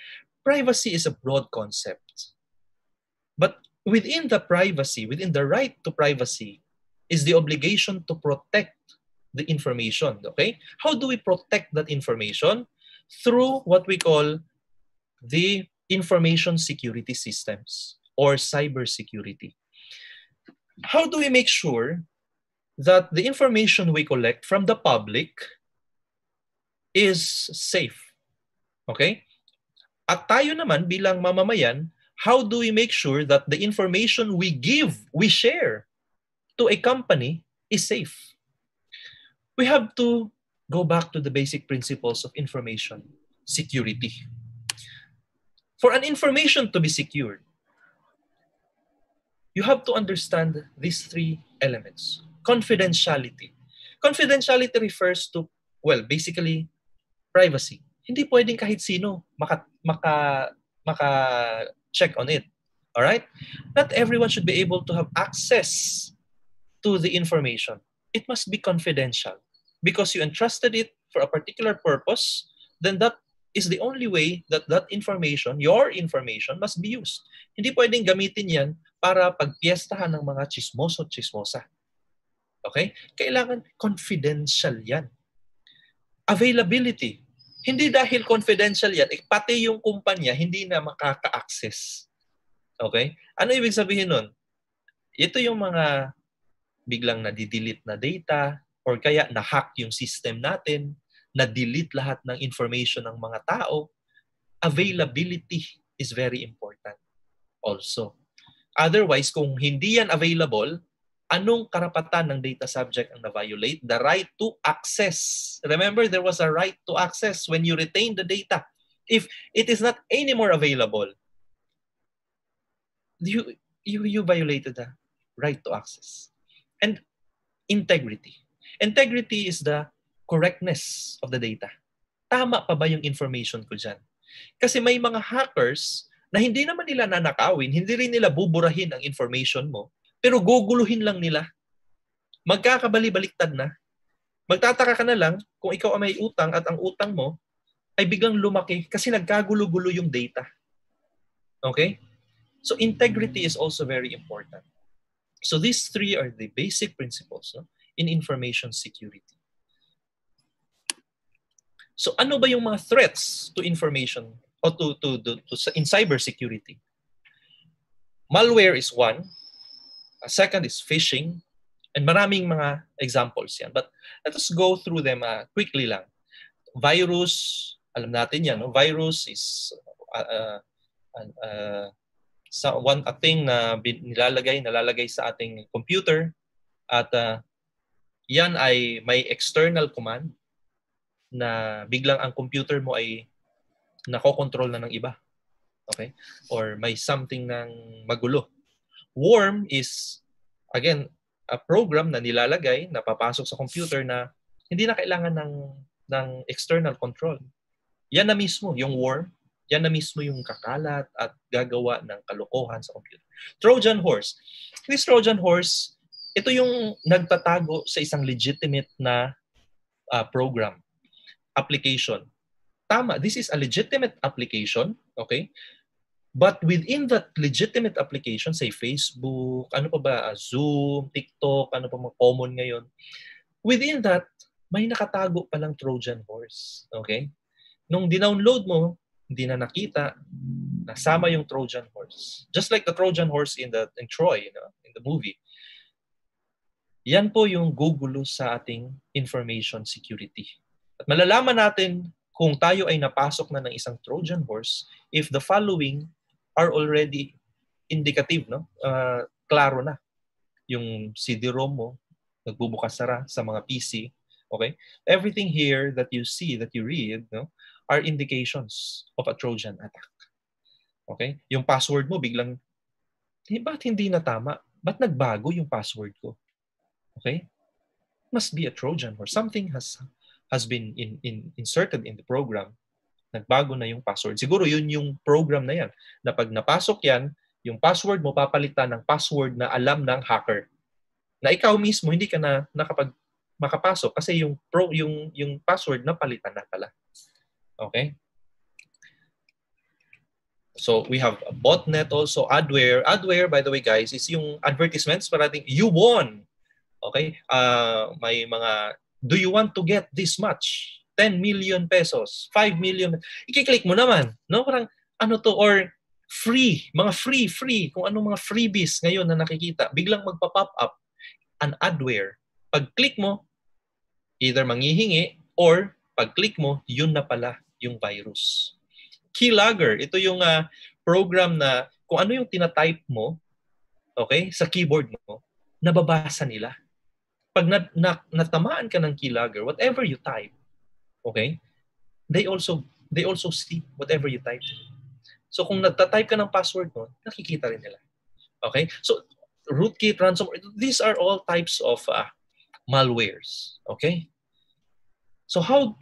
Privacy is a broad concept. But within the privacy, within the right to privacy, is the obligation to protect the information, okay? How do we protect that information? Through what we call the information security systems or cyber security. How do we make sure that the information we collect from the public is safe? Okay? At tayo naman bilang mamamayan, how do we make sure that the information we share to a company is safe? We have to go back to the basic principles of information security. For an information to be secured, you have to understand these three elements. Confidentiality. Confidentiality refers to, well, basically, privacy. Hindi pwedeng kahit sino maka-check on it. All right? Not everyone should be able to have access to the information. It must be confidential. Because you entrusted it for a particular purpose, then that is the only way that information, your information, must be used. Hindi pwedeng gamitin yan para pagpiestahan ng mga chismoso at chismosa. Okay? Kailangan confidential yan. Availability. Hindi dahil confidential yan, pati yung kumpanya hindi na makaka-access. Okay? Ano ibig sabihin nun? Ito yung mga biglang nadidelete na data, or kaya na-hack yung system natin, na-delete lahat ng information ng mga tao. Availability is very important also. Otherwise, kung hindi yan available, anong karapatan ng data subject ang na-violate? The right to access. Remember, there was a right to access when you retain the data. If it is not anymore available, you violated the right to access. And integrity. Integrity is the correctness of the data. Tama pa ba yung information ko dyan? Kasi may mga hackers na hindi naman nila nanakawin, hindi rin nila buburahin ang information mo, pero guguluhin lang nila. Magkakabali-baliktad na. Magtataka ka na lang kung ikaw ay may utang at ang utang mo ay biglang lumaki kasi nagkagulo-gulo yung data. Okay? So integrity is also very important. So these three are the basic principles, no, in information security. So ano ba yung mga threats to information o in cybersecurity? Malware is one. Second is phishing. And maraming mga examples yan. But let us go through them quickly lang. Virus, alam natin yan. No? Virus is a thing na nalalagay sa ating computer. At yan ay may external command na biglang ang computer mo ay nakokontrol na ng iba. Okay? Or may something ng magulo. Worm is, again, a program na nilalagay, na papasok sa computer na hindi na kailangan ng external control. Yan na mismo, yung worm, yan na mismo yung kakalat at gagawa ng kalokohan sa computer. Trojan horse. This Trojan horse, ito yung nagtatago sa isang legitimate na program, application. Tama, this is a legitimate application, okay? But within that legitimate application, say Facebook, ano pa ba, Zoom, TikTok, ano pa mga common ngayon, within that, may nakatago palang Trojan horse. Okay? Nung dinownload mo, hindi na nakita, nasama yung Trojan horse. Just like the Trojan horse in Troy, in the movie. Yan po yung gugulo sa ating information security. At malalaman natin kung tayo ay napasok na ng isang Trojan horse if the following are already indicative, no? Klaro na. Yung CD-ROM mo, nagbubukas-sara sa mga PC. Okay? Everything here that you see, that you read, no, are indications of a Trojan attack. Okay? Yung password mo biglang, ba't hindi na tama? Ba't nagbago yung password ko? Okay? Must be a Trojan or something has been inserted in the program. Nagbago na yung password. Siguro yun yung program na yan. Na pag napasok yan, yung password mo papalitan ng password na alam ng hacker. Na ikaw mismo hindi ka na makapasok kasi yung password na palitan na pala. Okay? So we have a botnet also, adware. Adware, by the way guys, is yung advertisements parating you won. Okay? May mga, do you want to get this much? 10 million pesos, 5 million. I-click mo naman. No? Parang ano to, or free, mga free, kung ano mga freebies ngayon na nakikita, biglang magpa-pop up an adware. Pag-click mo, either manghihingi or pag-click mo, yun na pala yung virus. Keylogger, ito yung program na kung ano yung tinatype mo, okay, sa keyboard mo, nababasa nila. Pag natamaan ka ng keylogger, whatever you type, okay, they also see whatever you type. So kung nagta-type ka ng password mo, nakikita rin nila. Okay? So rootkit, ransomware, these are all types of malwares. Okay? So how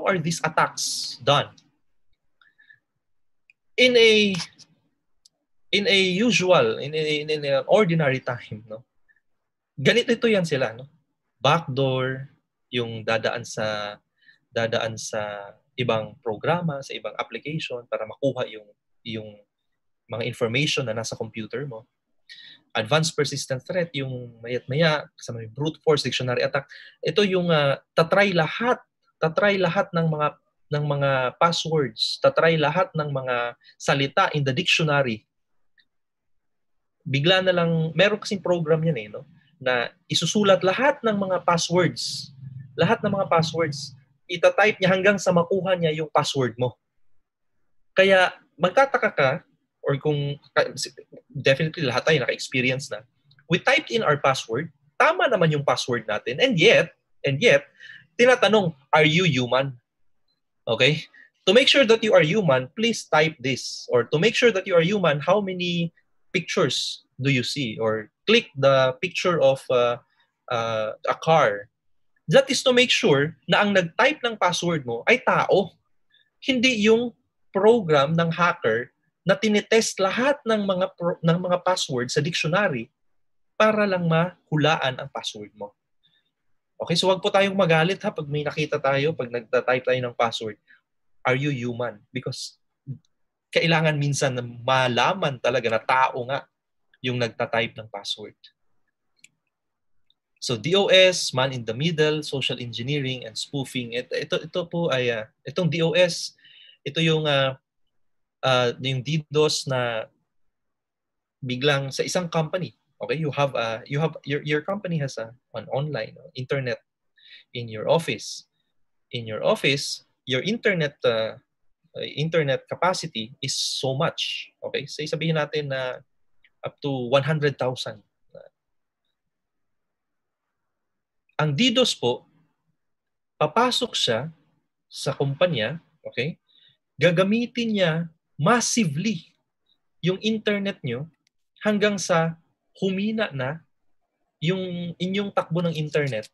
are these attacks done? In an ordinary time, no? Ganito yan sila, no? Backdoor, yung dadaan sa ibang programa, sa ibang application para makuha yung mga information na nasa computer mo. Advanced persistent threat, yung mayat-maya, kasama yung brute force, dictionary attack. Ito yung tatry lahat ng mga passwords, tatry lahat ng mga salita in the dictionary. Bigla na lang, meron kasing program yan no? Na isusulat lahat ng mga passwords. Lahat ng mga passwords. Ita-type niya hanggang sa makuha niya yung password mo. Kaya magtataka ka, or kung definitely lahat tayo naka-experience na, we typed in our password, tama naman yung password natin, and yet, tinatanong, are you human? Okay? To make sure that you are human, please type this. Or to make sure that you are human, how many pictures do you see? Or click the picture of a car. That is to make sure na ang nag-type ng password mo ay tao. Hindi yung program ng hacker na tinitest lahat ng mga password sa dictionary para lang mahulaan ang password mo. Okay, so wag po tayong magalit pag may nakita tayo, pag nagta-type tayo ng password. Are you human? Because kailangan minsan na malaman talaga na tao nga yung nagta-type ng password. So DOS, man in the middle, social engineering, and spoofing. Ito po ay itong DOS. Ito yung DDoS na biglang sa isang company. Okay, your company has an online internet in your office. In your office, your internet capacity is so much. Okay, so sabihin natin na up to 100,000. Ang DDoS po, papasok siya sa kumpanya, okay? Gagamitin niya massively yung internet nyo hanggang sa humina na yung inyong takbo ng internet.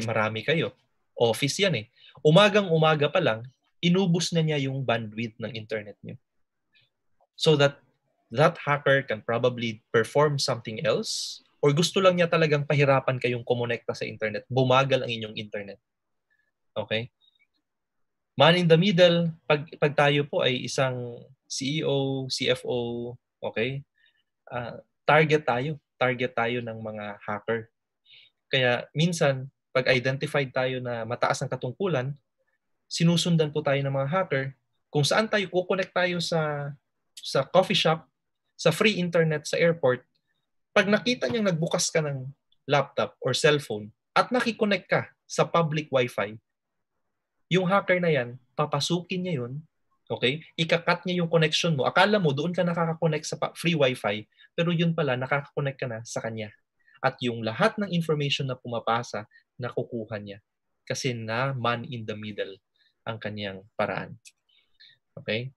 Marami kayo. Office yan Umagang-umaga pa lang, inubos na niya yung bandwidth ng internet nyo. So that hacker can probably perform something else, or gusto lang niya talagang pahirapan kayong kumonekta sa internet. Bumagal ang inyong internet. Okay? Man in the middle, pag tayo po ay isang CEO, CFO, okay? Target tayo ng mga hacker. Kaya minsan, pag identified tayo na mataas ang katungkulan, sinusundan po tayo ng mga hacker kung saan tayo kukonect tayo sa coffee shop, sa free internet sa airport. Pag nakita niyang nagbukas ka ng laptop or cellphone at nakikonnect ka sa public Wi-Fi, yung hacker na yan, papasukin niya yun, okay? Ikakat niya yung connection mo. Akala mo doon ka nakaka-connect sa free Wi-Fi, pero yun pala, nakaka-connect ka na sa kanya. At yung lahat ng information na pumapasa, nakukuha niya. Kasi na man in the middle ang kanyang paraan. Okay?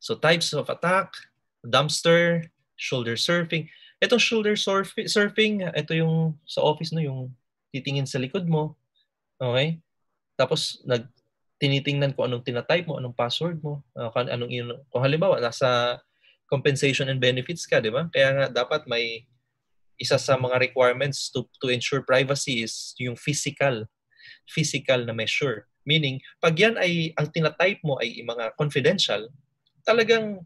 So types of attack, dumpster, shoulder surfing. Itong shoulder surfing, ito yung sa office, no, yung titingin sa likod mo. Okay? Tapos tinitingnan ko anong tinatype mo, anong password mo, kung halimbawa nasa compensation and benefits ka, di ba? Kaya nga dapat may isa sa mga requirements to ensure privacy is yung physical na measure. Meaning, pag yan ay ang tinatype mo ay mga confidential, talagang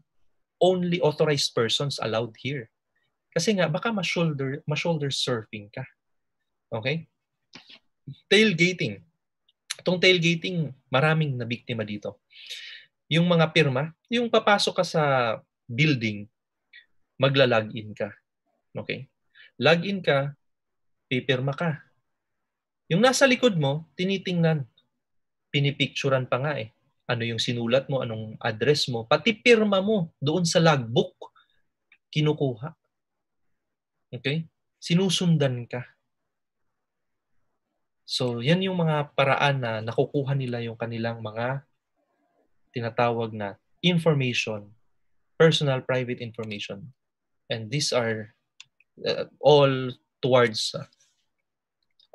only authorized persons allowed here. Kasi nga baka ma-shoulder surfing ka. Okay? Tailgating. Itong tailgating, maraming nabiktima dito. Yung mga pirma, yung papasok ka sa building, magla-login ka. Okay? Login ka, pipirma ka. Yung nasa likod mo, tinitingnan. Pinipicturan pa nga eh. Ano yung sinulat mo, anong address mo, pati pirma mo doon sa logbook, kinukuha. Okay? Sinusundan ka. So, yan yung mga paraan na nakukuha nila yung kanilang mga tinatawag na information, personal private information. And these are all towards a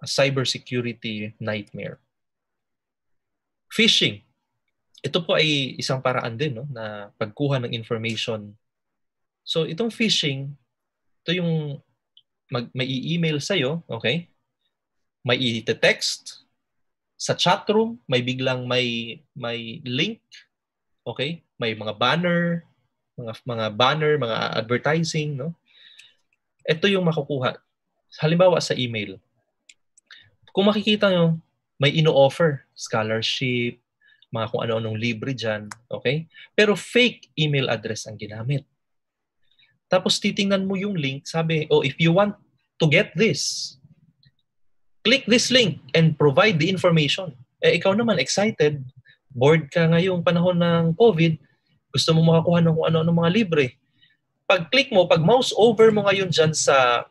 cybersecurity nightmare. Phishing. Ito po ay isang paraan din, no, na pagkuha ng information. So, itong phishing, ito yung may i-email sa'yo, okay? May i-text sa chat room, may biglang may link, okay? May mga banner, mga advertising, no? Ito yung makukuha. Halimbawa sa email. Kung makikita nyo, may ino-offer, scholarship, mga kung ano-anong libre dyan, okay? Pero fake email address ang ginamit. Tapos titingnan mo yung link, sabi, oh, if you want to get this, click this link and provide the information. Eh, ikaw naman, excited, bored ka ngayong panahon ng COVID, gusto mo makakuha ng kung ano-ano mga libre. Pag-click mo, pag mouse over mo ngayon dyan sa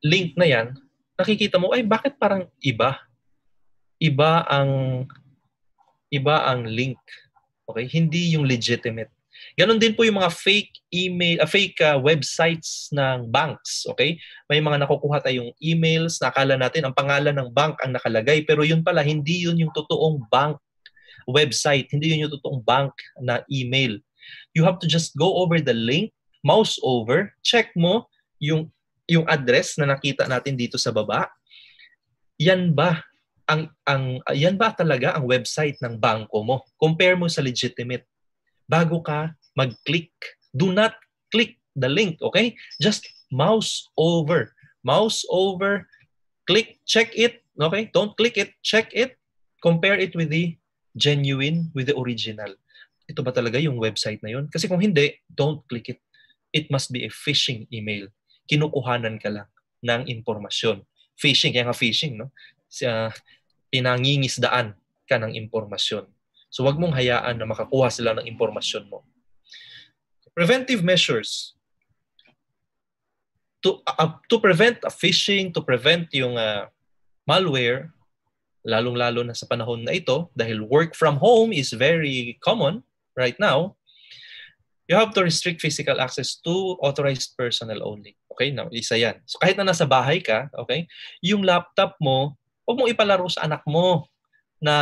link na yan, nakikita mo, ay bakit parang iba? Iba ang link. Okay? Hindi yung legitimate. Ganon din po yung mga fake websites ng banks, okay? May mga nakukuha tayong emails, nakala natin ang pangalan ng bank ang nakalagay, pero yun pala hindi yun yung totoong bank website, hindi yun yung totoong bank na email. You have to just go over the link, mouse over, check mo yung address na nakita natin dito sa baba. Yan ba yan ba talaga ang website ng bangko mo? Compare mo sa legitimate. Bago ka mag-click. Do not click the link, okay? Just mouse over. Mouse over, click, check it, okay? Don't click it, check it. Compare it with the genuine, with the original. Ito ba talaga yung website na yun? Kasi kung hindi, don't click it. It must be a phishing email. Kinukuhanan ka lang ng impormasyon. Phishing, kaya nga phishing, no? Pinangingisdaan ka ng impormasyon. So wag mong hayaan na makakuha sila ng impormasyon mo. Preventive measures. To prevent phishing, to prevent yung malware, lalong-lalo na sa panahon na ito, dahil work from home is very common right now, you have to restrict physical access to authorized personnel only. Okay? Now, isa yan. So kahit na nasa bahay ka, okay, yung laptop mo, huwag mong ipalaro sa anak mo na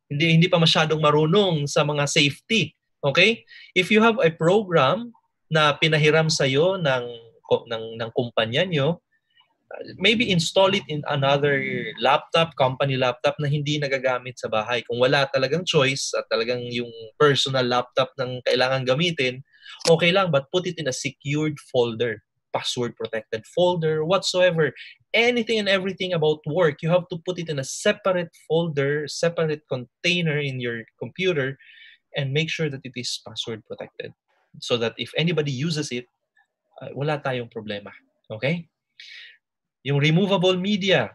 hindi pa masyadong marunong sa mga safety. Okay? If you have a program na pinahiram sa iyo ng kumpanya nyo, maybe install it in another laptop, company laptop na hindi nagagamit sa bahay. Kung wala talagang choice at talagang yung personal laptop ng kailangan gamitin, okay lang, but put it in a secured folder, password protected folder, whatsoever. Anything and everything about work, you have to put it in a separate folder, separate container in your computer, and make sure that it is password protected. So that if anybody uses it, wala tayong problema. Okay? Yung removable media,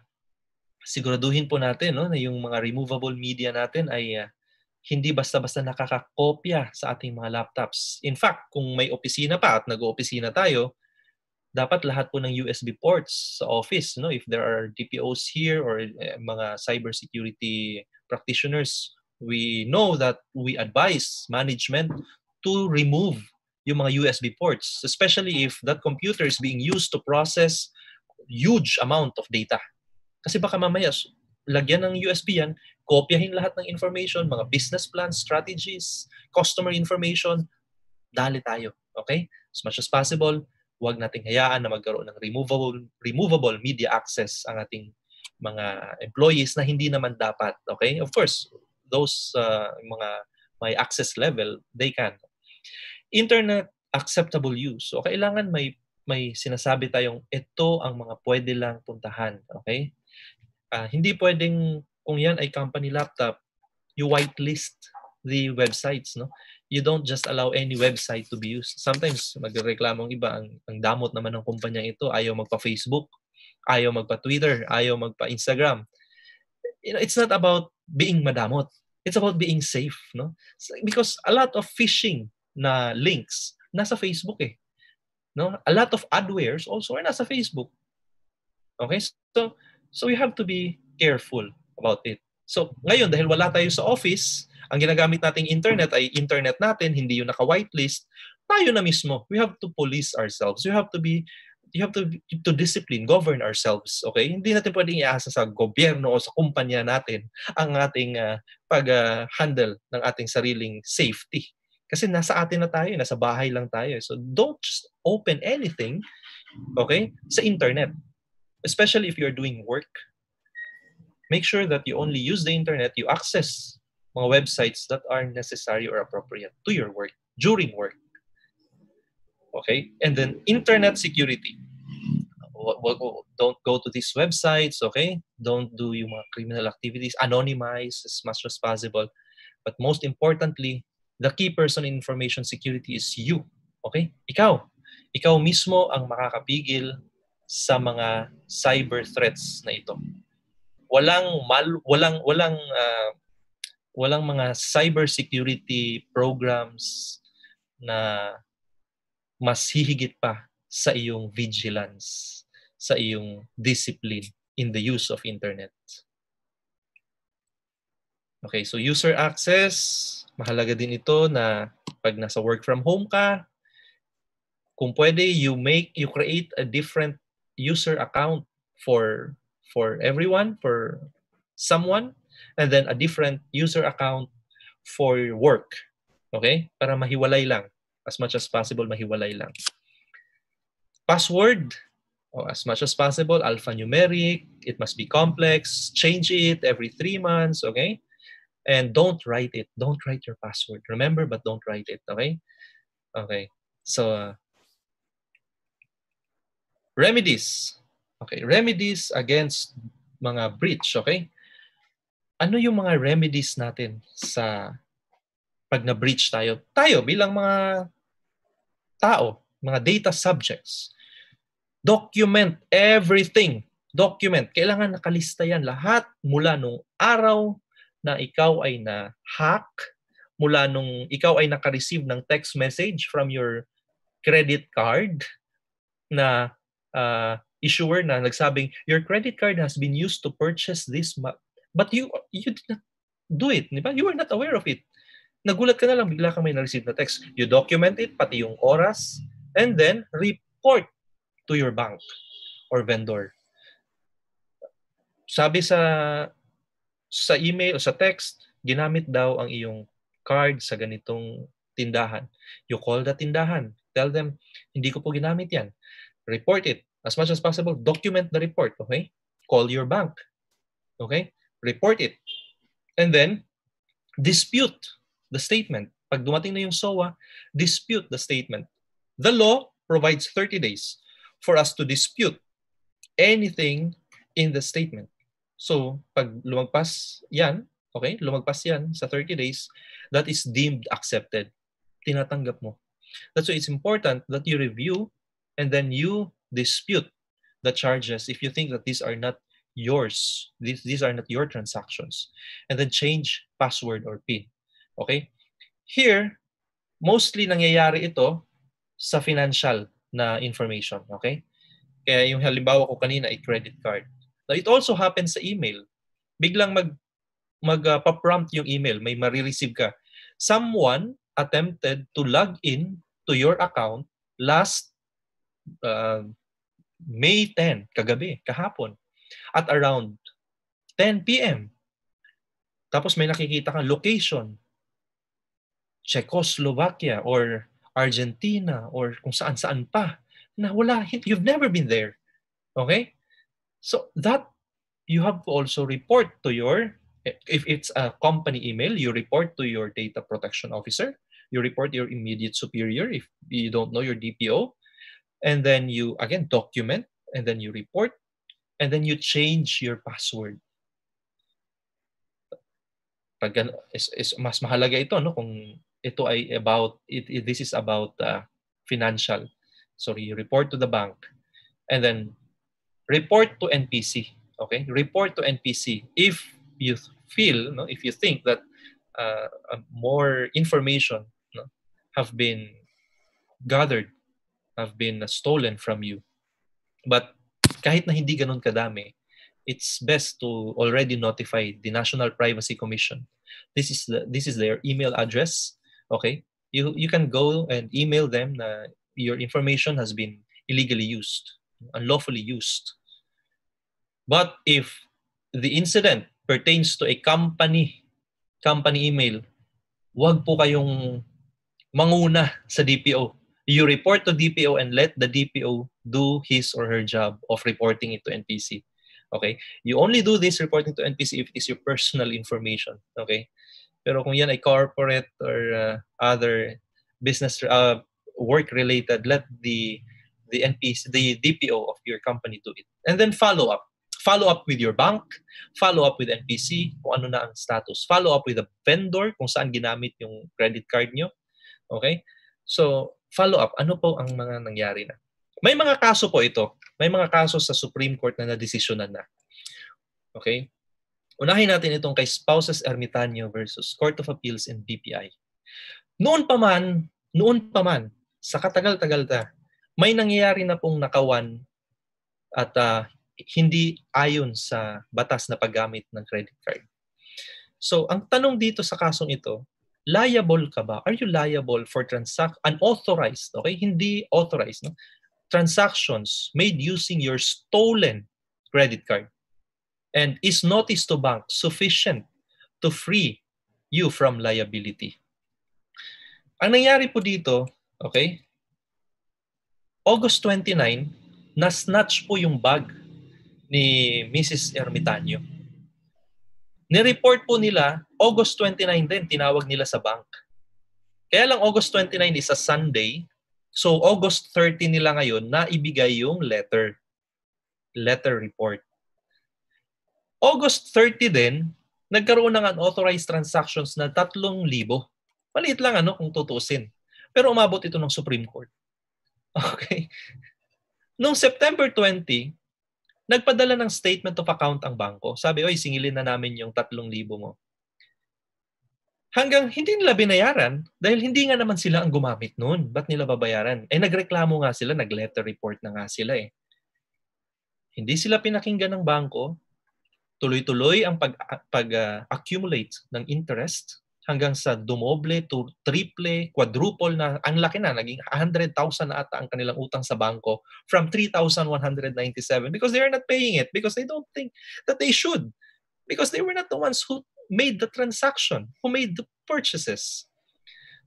siguraduhin po natin no, na yung mga removable media natin ay hindi basta-basta nakakakopya sa ating mga laptops. In fact, kung may opisina pa at nag-oopisina tayo, dapat lahat po ng USB ports sa office, no? If there are DPOs here or mga cybersecurity practitioners, we know that we advise management to remove yung mga USB ports, especially if that computer is being used to process huge amount of data. Kasi baka mamaya, lagyan ng USB yan, kopyahin lahat ng information, mga business plans, strategies, customer information, dali tayo. Okay? As much as possible, huwag nating hayaan na magkaroon ng removable media access ang ating mga employees na hindi naman dapat. Okay? Of course, those mga may access level, they can. Internet acceptable use. So, kailangan may sinasabi tayong ito ang mga pwede lang puntahan. Okay? Hindi pwedeng, kung yan ay company laptop, you whitelist the websites, no? You don't just allow any website to be used. Sometimes magreklamo ang iba, ang damot naman ng kumpanya ito, ayaw magpa-Facebook, ayaw magpa-Twitter, ayaw magpa-Instagram. You know, it's not about being madamot. It's about being safe, no? Because a lot of phishing na links nasa Facebook eh. No? A lot of adwares also are nasa Facebook. Okay? So we have to be careful about it. So ngayon, dahil wala tayo sa office, ang ginagamit nating internet ay internet natin, hindi yung naka-whitelist, tayo na mismo. We have to police ourselves. You have to discipline, govern ourselves. Okay? Hindi natin pwedeng iasa sa gobyerno o sa kumpanya natin ang ating pag-handle ng ating sariling safety. Kasi nasa atin na tayo, nasa bahay lang tayo. So don't just open anything, okay, sa internet. Especially if you're doing work. Make sure that you only use the internet, you access mga websites that are necessary or appropriate to your work, during work. Okay? And then, internet security. Don't go to these websites, okay? Don't do yung mga criminal activities. Anonymize as much as possible. But most importantly, the key person in information security is you. Okay? Ikaw mismo ang makakapigil sa mga cyber threats na ito. Walang mga cyber security programs na mas hihigit pa sa iyong vigilance, sa iyong discipline in the use of internet. Okay, so user access, mahalaga din ito na pag nasa work from home ka, kung pwede, you create a different user account for everyone, for someone, and then a different user account for work. Okay? Para mahiwalay lang. As much as possible, mahiwalay lang. Password, as much as possible, alphanumeric. It must be complex. Change it every 3 months. Okay? And don't write it. Don't write your password. Remember, but don't write it. Okay? Okay. So, remedies. Okay, remedies against mga breach, okay? Ano yung mga remedies natin sa pag na-breach tayo? Tayo bilang mga tao, mga data subjects. Document everything. Document. Kailangan nakalista yan lahat mula nung araw na ikaw ay na-hack, mula nung ikaw ay naka-receive ng text message from your credit card na issuer na nagsabing, your credit card has been used to purchase this, but you did not do it, di ba? You were not aware of it. Nagulat ka na lang, bigla ka may na-receive na text. You document it, pati yung oras, and then report to your bank or vendor. Sabi sa email o sa text, ginamit daw ang iyong card sa ganitong tindahan. You call the tindahan. Tell them, hindi ko po ginamit yan. Report it. As much as possible, document the report, okay? Call your bank, okay? Report it. And then, dispute the statement. Pag dumating na yung SOA, dispute the statement. The law provides 30 days for us to dispute anything in the statement. So, pag lumagpas yan, okay? Lumagpas yan sa 30 days, that is deemed accepted. Tinatanggap mo. That's why it's important that you review and then you dispute the charges if you think that these are not yours, these are not your transactions, and then change password or PIN. Okay? Here, mostly nangyayari ito sa financial na information. Okay? Kaya yung halimbawa ko kanina ay credit card. Now, it also happens sa email. Biglang mag-prompt yung email, may marireceive ka. Someone attempted to log in to your account last May 10, kagabi, kahapon, at around 10 p.m. Tapos may nakikita kang location, Czechoslovakia or Argentina or kung saan-saan pa, na wala, you've never been there. Okay? So that you have to also report to your, if it's a company email, you report to your data protection officer, you report to your immediate superior if you don't know your DPO, and then you, again, document, and then you report, and then you change your password. Pag mas mahalaga ito, no, kung ito ay about, this is about financial. So you report to the bank, and then report to NPC. Okay, report to NPC if you feel, no, if you think that more information, no, have been gathered, have been stolen from you. But kahit na hindi ganun kadami, it's best to already notify the National Privacy Commission. This is their email address. Okay, you can go and email them na your information has been illegally used, unlawfully used. But if the incident pertains to a company email, wag po kayong manguna sa DPO. You report to DPO and let the DPO do his or her job of reporting it to NPC. Okay? You only do this reporting to NPC if it is your personal information. Okay? Pero kung yan ay corporate or other business work-related, let the NPC, the DPO of your company do it. And then follow up. Follow up with your bank, follow up with NPC kung ano na ang status. Follow up with the vendor kung saan ginamit yung credit card nyo. Okay? So, follow up. Ano po ang mga nangyari na? May mga kaso po ito. May mga kaso sa Supreme Court na nadesisyonan na. Okay? Unahin natin itong kay Spouses Ermitanio versus Court of Appeals and BPI. Noon pa man, sa katagal-tagal na, may nangyayari na pong nakawan at hindi ayon sa batas na paggamit ng credit card. So, ang tanong dito sa kasong ito, liable ka ba? Are you liable for unauthorized, okay? Hindi authorized, no? Transactions made using your stolen credit card? And is notice to bank sufficient to free you from liability? Ang nangyari po dito, okay? August 29, na-snatch po yung bag ni Mrs. Ermitanio. Ni-report po nila, August 29 din, tinawag nila sa bank. Kaya lang August 29 is a Sunday, so August 30 nila ngayon na ibigay yung letter report. August 30 din, nagkaroon ng unauthorized transactions na 3,000. Maliit lang kung tutusin. Pero umabot ito ng Supreme Court. Okay? Noong September 20, nagpadala ng statement of account ang bangko. Sabi, oy, singilin na namin yung 3,000 mo. Hanggang hindi nila binayaran dahil hindi nga naman sila ang gumamit noon. Ba't nila babayaran? Nagreklamo nga sila, nag-letter report na nga sila eh. Hindi sila pinakinggan ng bangko. Tuloy-tuloy ang pag-accumulate ng interest hanggang sa dumoble to triple, quadruple na, ang laki na, naging 100,000 na ata ang kanilang utang sa bangko from 3,197 because they are not paying it because they don't think that they should because they were not the ones who made the transaction, who made the purchases.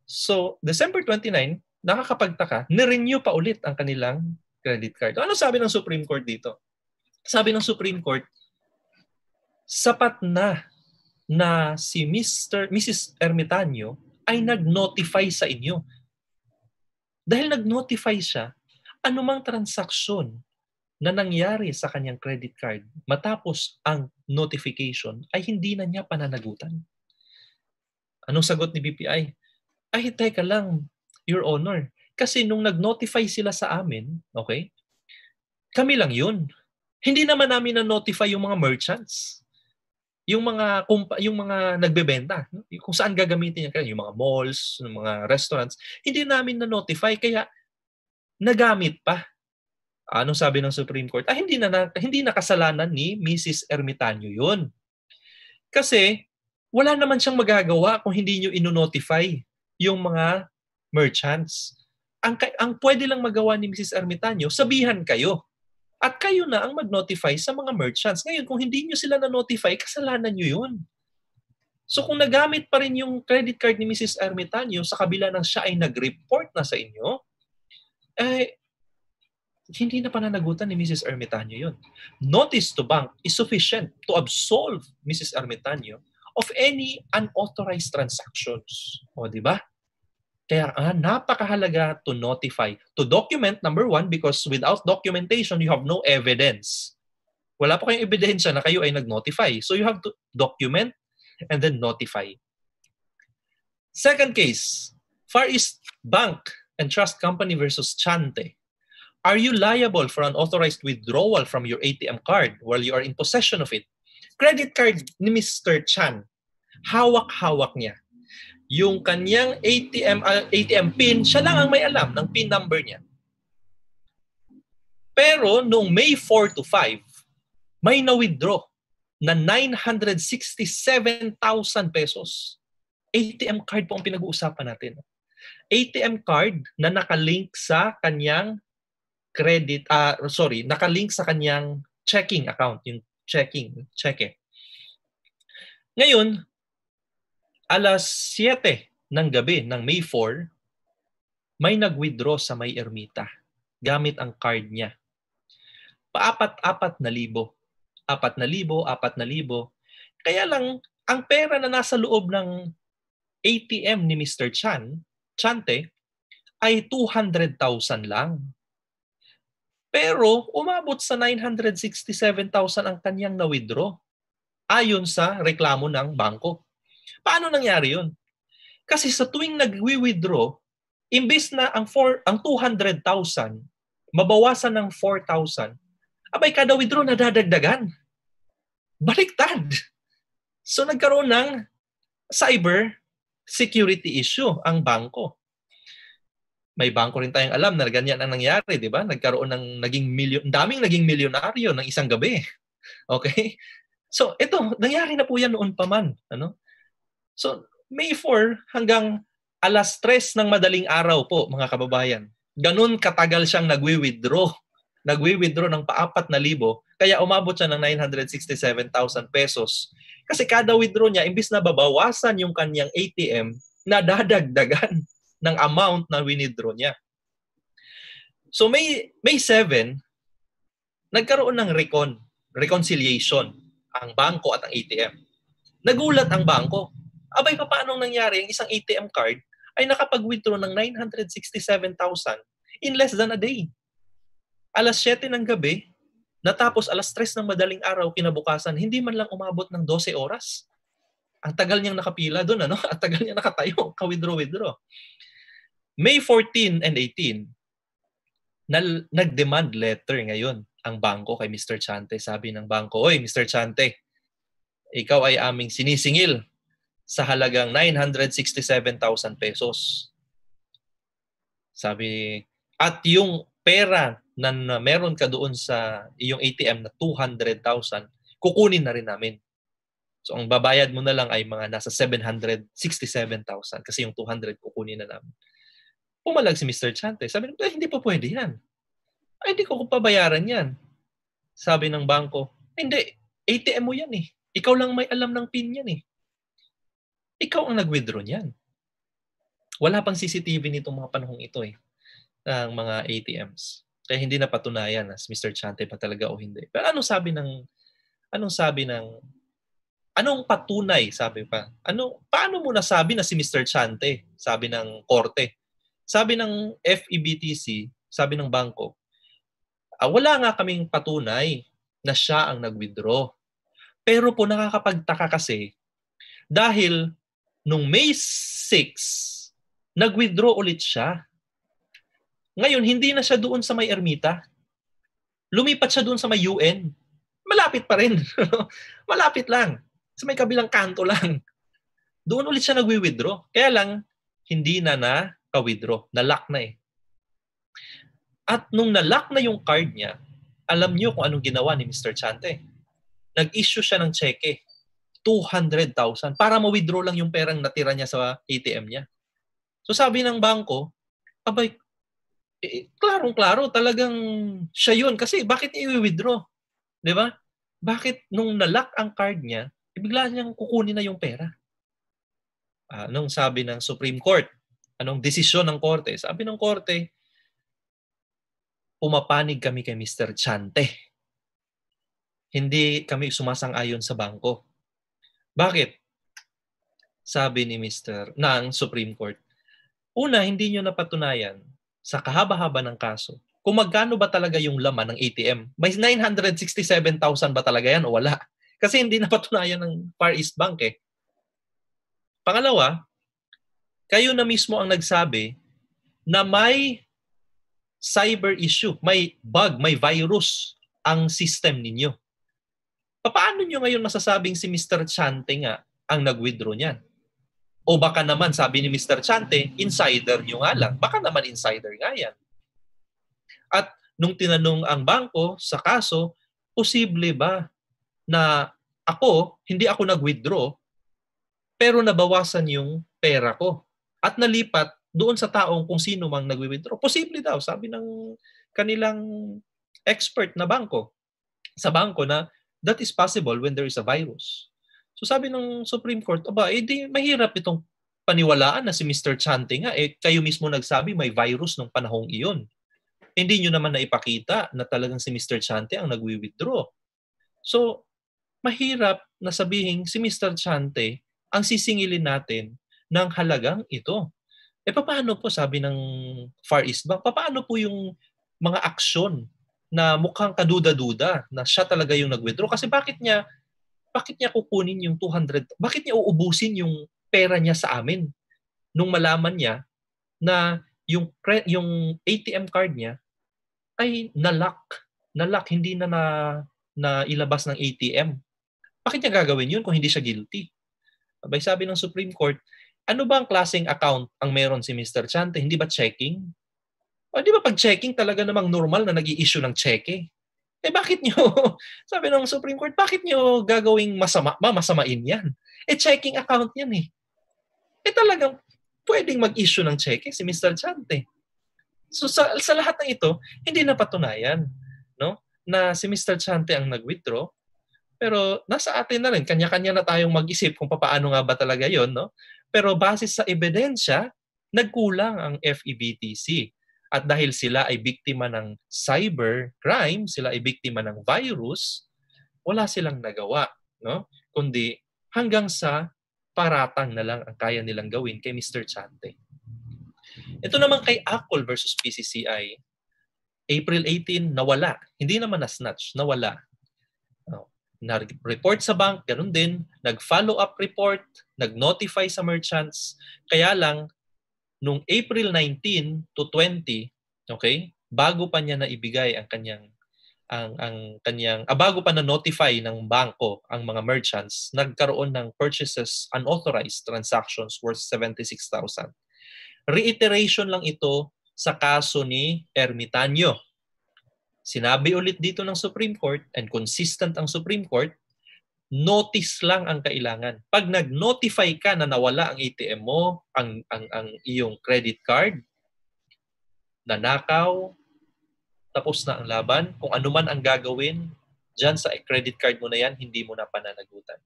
So, December 29, nakakapagtaka, nirenew pa ulit ang kanilang credit card. Ano sabi ng Supreme Court dito? Sabi ng Supreme Court, sapat na si Mrs. Ermitanio ay nag-notify sa inyo. Dahil nag-notify siya, anumang transaksyon na nangyari sa kanyang credit card matapos ang notification ay hindi na niya pananagutan. Anong sagot ni BPI? Ay, teka lang, Your Honor. Kasi nung nag-notify sila sa amin, okay, Kami lang yun. Hindi naman namin na-notify yung mga merchants. Yung mga nagbebenta, kung saan gagamitin yan, yung mga malls, yung mga restaurants, hindi namin na-notify kaya nagamit pa. Anong sabi ng Supreme Court? Hindi na kasalanan ni Mrs. Ermitanio 'yun. Kasi wala naman siyang magagawa kung hindi niyo ino-notify yung mga merchants. Ang pwede lang magawa ni Mrs. Ermitanio, sabihan kayo. At kayo na ang mag-notify sa mga merchants. Ngayon, kung hindi nyo sila na-notify, kasalanan nyo yun. So kung nagamit pa rin yung credit card ni Mrs. Ermitanio sa kabila ng siya ay nag-report na sa inyo, hindi na pananagutan ni Mrs. Ermitanio yun. Notice to bank is sufficient to absolve Mrs. Ermitanio of any unauthorized transactions. O, di ba? Kaya napakahalaga to notify. To document, number one, because without documentation, you have no evidence. Wala pa kayong ebidensya na kayo ay nag-notify. So you have to document and then notify. Second case, Far East Bank and Trust Company versus Chante. Are you liable for unauthorized withdrawal from your ATM card while you are in possession of it? Credit card ni Mr. Chan, hawak-hawak niya. Yung kanyang ATM PIN, siya lang ang may alam ng PIN number niya. Pero noong May 4 to 5, may na-withdraw na 967,000 pesos. ATM card po ang pinag-uusapan natin. ATM card na nakalink sa kanyang nakalink sa kanyang checking account, yung cheque. Ngayon, alas 7 ng gabi ng May 4, may nag-withdraw sa May Ermita gamit ang card niya. Pa-4,000. 4,000. Kaya lang, ang pera na nasa loob ng ATM ni Mr. Chante, ay 200,000 lang. Pero umabot sa 967,000 ang kanyang na-withdraw ayon sa reklamo ng bangko. Paano nangyari yun? Kasi sa tuwing nag-withdraw, imbes na ang 200,000, mabawasan ng 4,000, abay kada withdraw nadadagdagan. Baliktad. So nagkaroon ng cyber security issue ang bangko. May bangko rin tayong alam na ganyan ang nangyari, di ba? Nagkaroon ng daming naging milyonaryo ng isang gabi. Okay? So ito, nangyari na po yan noon pa man. So May 4 hanggang alas 3 ng madaling araw po, mga kababayan. Ganun katagal siyang nagwi-withdraw. Nagwi-withdraw ng pa-4,000, kaya umabot siya ng 967,000 pesos. Kasi kada withdraw niya, imbis na babawasan yung kanyang ATM, nadadagdagan ng amount na withdraw niya. So May 7, nagkaroon ng reconciliation ang bangko at ang ATM. Nagulat ang bangko. Abay, paano nangyari ang isang ATM card ay nakapag-withdraw ng 967,000 in less than a day? Alas 7 ng gabi, natapos alas 3 ng madaling araw kinabukasan, hindi man lang umabot ng 12 oras. Ang tagal niyang nakapila doon, Ang tagal niyang nakatayo, ka-withdraw. May 14 and 18, nag-demand letter ngayon ang bangko kay Mr. Chante. Sabi ng bangko, "Oy, Mr. Chante, ikaw ay aming sinisingil sa halagang 967,000 pesos." Sabi, at yung pera na meron ka doon sa iyong ATM na 200,000, kukunin na rin namin. So ang babayad mo na lang ay mga nasa 767,000 kasi yung 200 kukunin na namin. Pumalag si Mr. Chante. Sabi niya, hindi pa pwede yan. Ay, hindi ko pabayaran yan. Sabi ng bangko, hindi, ATM mo yan eh. Ikaw lang may alam ng PIN yan eh. Ikaw ang nag-withdraw niyan. Wala pang CCTV nitong mga panahong ito eh, ng mga ATMs. Kaya hindi na patunayan as Mr. Chante pa talaga o hindi. Pero anong patunay, sabi pa? Paano mo nasabi na si Mr. Chante? Sabi ng korte. Sabi ng FEBTC, sabi ng bangko, wala nga kaming patunay na siya ang nag-withdraw. Pero po nakakapagtaka kasi dahil nung May 6, nag-withdraw ulit siya. Ngayon, hindi na siya doon sa May Ermita. Lumipat siya doon sa may UN. Malapit pa rin. Malapit lang. Sa may kabilang kanto lang. Doon ulit siya nagwi-withdraw. Kaya lang, hindi na na-withdraw. Na-lock na eh. At nung na-lock na yung card niya, alam niyo kung anong ginawa ni Mr. Chante. Nag-issue siya ng cheque. 200,000 para ma-withdraw lang yung perang natira niya sa ATM niya. So sabi ng bangko, abay, klarong-klaro, talagang siya yun. Kasi bakit niya i-withdraw? Di ba? Bakit nung na-lock ang card niya, bigla niyang kukunin na yung pera? Anong sabi ng Supreme Court? Anong desisyon ng korte? Sabi ng korte, pumapanig kami kay Mr. Chante. Hindi kami sumasang-ayon sa bangko. Bakit? Sabi ni ng Supreme Court, una, hindi nyo napatunayan sa kahaba-haba ng kaso kung magkano ba talaga yung laman ng ATM. May 967,000 ba talaga yan o wala? Kasi hindi napatunayan ng Far East Bank eh. Pangalawa, kayo na mismo ang nagsabi na may cyber issue, may bug, may virus ang system ninyo. Paano nyo ngayon masasabing si Mr. Chante nga ang nag-withdraw niyan? O baka naman, sabi ni Mr. Chante, insider nyo nga lang. Baka naman insider nga yan. At nung tinanong ang bangko sa kaso, posible ba na hindi ako nag-withdraw, pero nabawasan yung pera ko at nalipat doon sa taong kung sino mang nag-withdraw? Posible daw, sabi ng kanilang expert na bangko, sa bangko na that is possible when there is a virus. So sabi ng Supreme Court, di mahirap itong paniwalaan na si Mr. Chante nga, kayo mismo nagsabi may virus nung panahong iyon. Hindi nyo naman naipakita na talagang si Mr. Chante ang nag-withdraw. So, mahirap na sabihin si Mr. Chante ang sisingilin natin ng halagang ito. Paano po, sabi ng Far East Bank, paano po yung mga aksyon na mukhang kaduda-duda na siya talaga yung nag-withdraw? Kasi bakit niya kukunin yung 200? Bakit niya uubusin yung pera niya sa amin nung malaman niya na yung ATM card niya ay na-lock, hindi na ilabas ng ATM? Bakit niya gagawin yun kung hindi siya guilty? Abay, sabi ng Supreme Court, ano ba ang klaseng account ang meron si Mr. Chante? Hindi ba checking? O di ba pag checking talaga namang normal na nag-i-issue ng cheque? Bakit nyo, sabi ng Supreme Court, bakit nyo gagawing masamain yan? Checking account yan eh. Talagang pwedeng mag-issue ng cheque si Mr. Chante. So sa lahat ng ito, hindi napatunayan, no, na si Mr. Chante ang nag-withdraw. Pero nasa atin na rin, kanya-kanya na tayong mag-isip kung paano nga ba talaga yon, no? Pero base sa ebidensya, nagkulang ang FEBTC. At dahil sila ay biktima ng cyber crime, sila ay biktima ng virus, wala silang nagawa, no? Kundi hanggang sa paratang na lang ang kaya nilang gawin kay Mr. Chante. Ito naman kay Apple versus PCCI, April 18, nawala. Hindi naman na-snatch, nawala. Na-report sa bank, ganun din. Nag-follow-up report, nag-notify sa merchants. Kaya lang, nung April 19 to 20, okay, bago pa niya naibigay ang bago pa na-notify ng bangko ang mga merchants, nagkaroon ng purchases unauthorized transactions worth 76,000. Reiteration lang ito sa kaso ni Ermitanyo. Sinabi ulit dito ng Supreme Court, and consistent ang Supreme Court, notice lang ang kailangan. Pag nag-notify ka na nawala ang ATM mo, ang iyong credit card, nanakaw, tapos na ang laban. Kung ano man ang gagawin, dyan sa credit card mo na yan, hindi mo na pananagutan.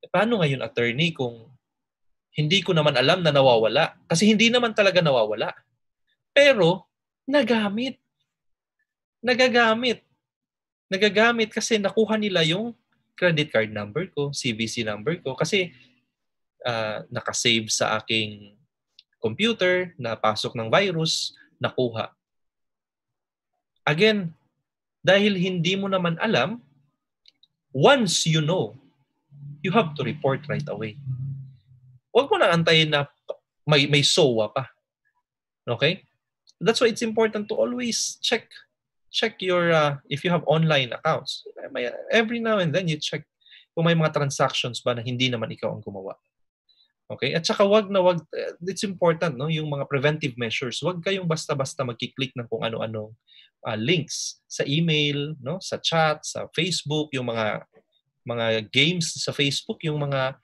Paano ngayon, attorney, kung hindi ko naman alam na nawawala? Kasi hindi naman talaga nawawala. Pero, nagagamit kasi nakuha nila yung credit card number ko, CVC number ko, kasi nakasave sa aking computer, napasok ng virus, nakuha. Again, dahil hindi mo naman alam, once you know, you have to report right away. Huwag mo na antayin na may SOA pa. Okay? That's why it's important to always check check your, if you have online accounts, every now and then you check kung may mga transactions ba na hindi naman ikaw ang gumawa. Okay? At saka it's important, no? Yung mga preventive measures, wag kayong basta-basta magkiklik ng kung ano-anong links sa email, no? Sa chat, sa Facebook, yung mga games sa Facebook, yung mga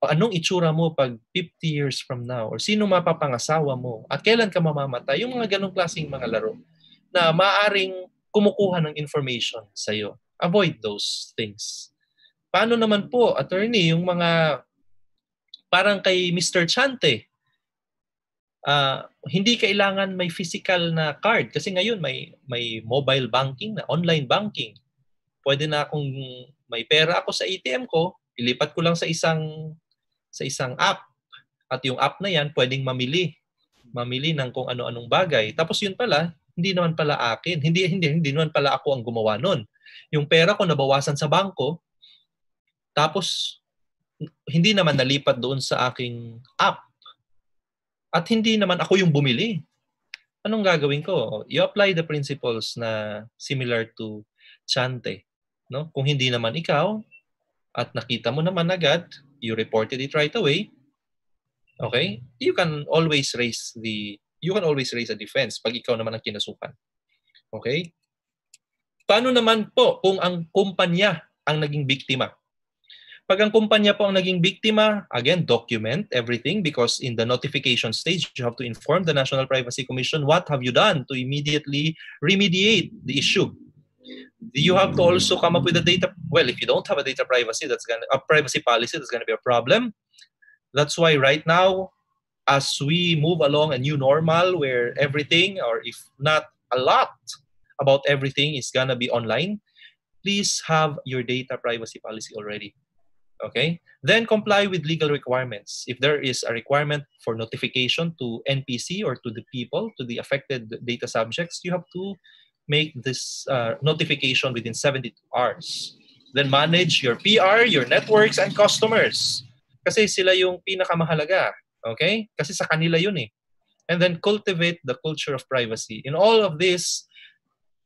anong itsura mo pag 50 years from now, or sino mapapangasawa mo, at kailan ka mamamatay, yung mga ganong klaseng mga laro na maaring kumukuha ng information sa iyo. Avoid those things. Paano naman po, attorney, yung mga parang kay Mr. Chante, hindi kailangan may physical na card kasi ngayon may mobile banking na, online banking. Pwede na akong may pera ako sa ATM ko, ilipat ko lang sa isang app, at yung app na yan pwedeng mamili ng kung ano-anong bagay. Tapos yun pala, hindi naman pala akin. Hindi naman pala ako ang gumawa nun. Yung pera ko nabawasan sa bangko, tapos hindi naman nalipat doon sa aking app. At hindi naman ako yung bumili. Anong gagawin ko? You apply the principles na similar to Chante. No? Kung hindi naman ikaw, at nakita mo naman agad, you reported it right away, okay? You can always raise a defense pag ikaw naman ang kinasukan. Okay? Paano naman po kung ang kumpanya ang naging biktima? Pag ang kumpanya po ang naging biktima, again, document everything, because in the notification stage, you have to inform the National Privacy Commission what have you done to immediately remediate the issue. You have to also come up with a data. Well, if you don't have a data privacy, privacy policy, that's going to be a problem. That's why right now, as we move along a new normal where everything, or if not a lot about everything, is going to be online, please have your data privacy policy already. Okay? Then comply with legal requirements. If there is a requirement for notification to NPC or to the people, to the affected data subjects, you have to make this notification within 72 hours. Then manage your PR, your networks, and customers. Kasi sila yung pinakamahalaga. Okay? Kasi sa kanila yun eh. And then cultivate the culture of privacy. In all of this,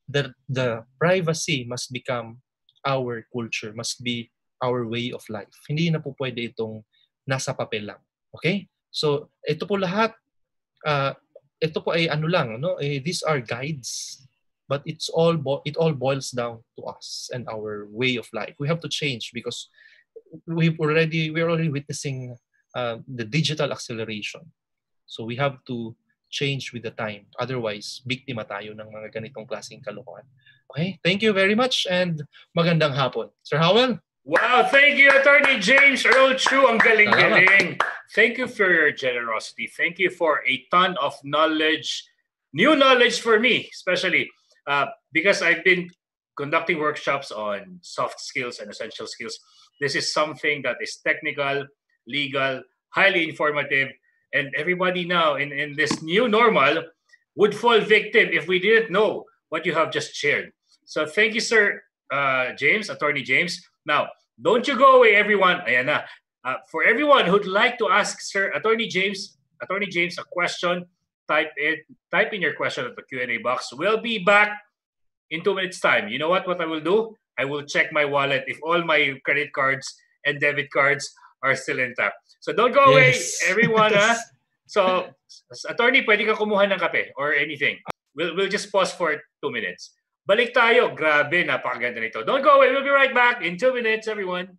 the privacy must become our culture, must be our way of life. Hindi na po pwede itong nasa papel lang. Okay? So, ito po lahat, ito po ay ano lang, no? These are guides. But it all boils down to us and our way of life. We have to change because we're already witnessing the digital acceleration. So we have to change with the time. Otherwise, biktima tayo ng mga ganitong klaseng kalokohan. Okay? Thank you very much and magandang hapon. Sir Howell? Wow, thank you, Attorney James Earl Chu. Ang galing-galing. Thank you for your generosity. Thank you for a ton of knowledge, new knowledge for me, especially because I've been conducting workshops on soft skills and essential skills. This is something that is technical, legal, highly informative, and everybody now in this new normal would fall victim if we didn't know what you have just shared. So thank you, Sir James, Attorney James. Now, don't you go away, everyone. Ayan na. For everyone who'd like to ask Sir Attorney James a question, type in your question at the Q&A box. We'll be back in 2 minutes' time. You know what I will do? I will check my wallet if all my credit cards and debit cards are still intact. So don't go away, everyone. So, Attorney, pwede ka kumuha ng kape or anything. We'll just pause for 2 minutes. Balik tayo. Grabe, napakaganda nito. Don't go away. We'll be right back in 2 minutes, everyone.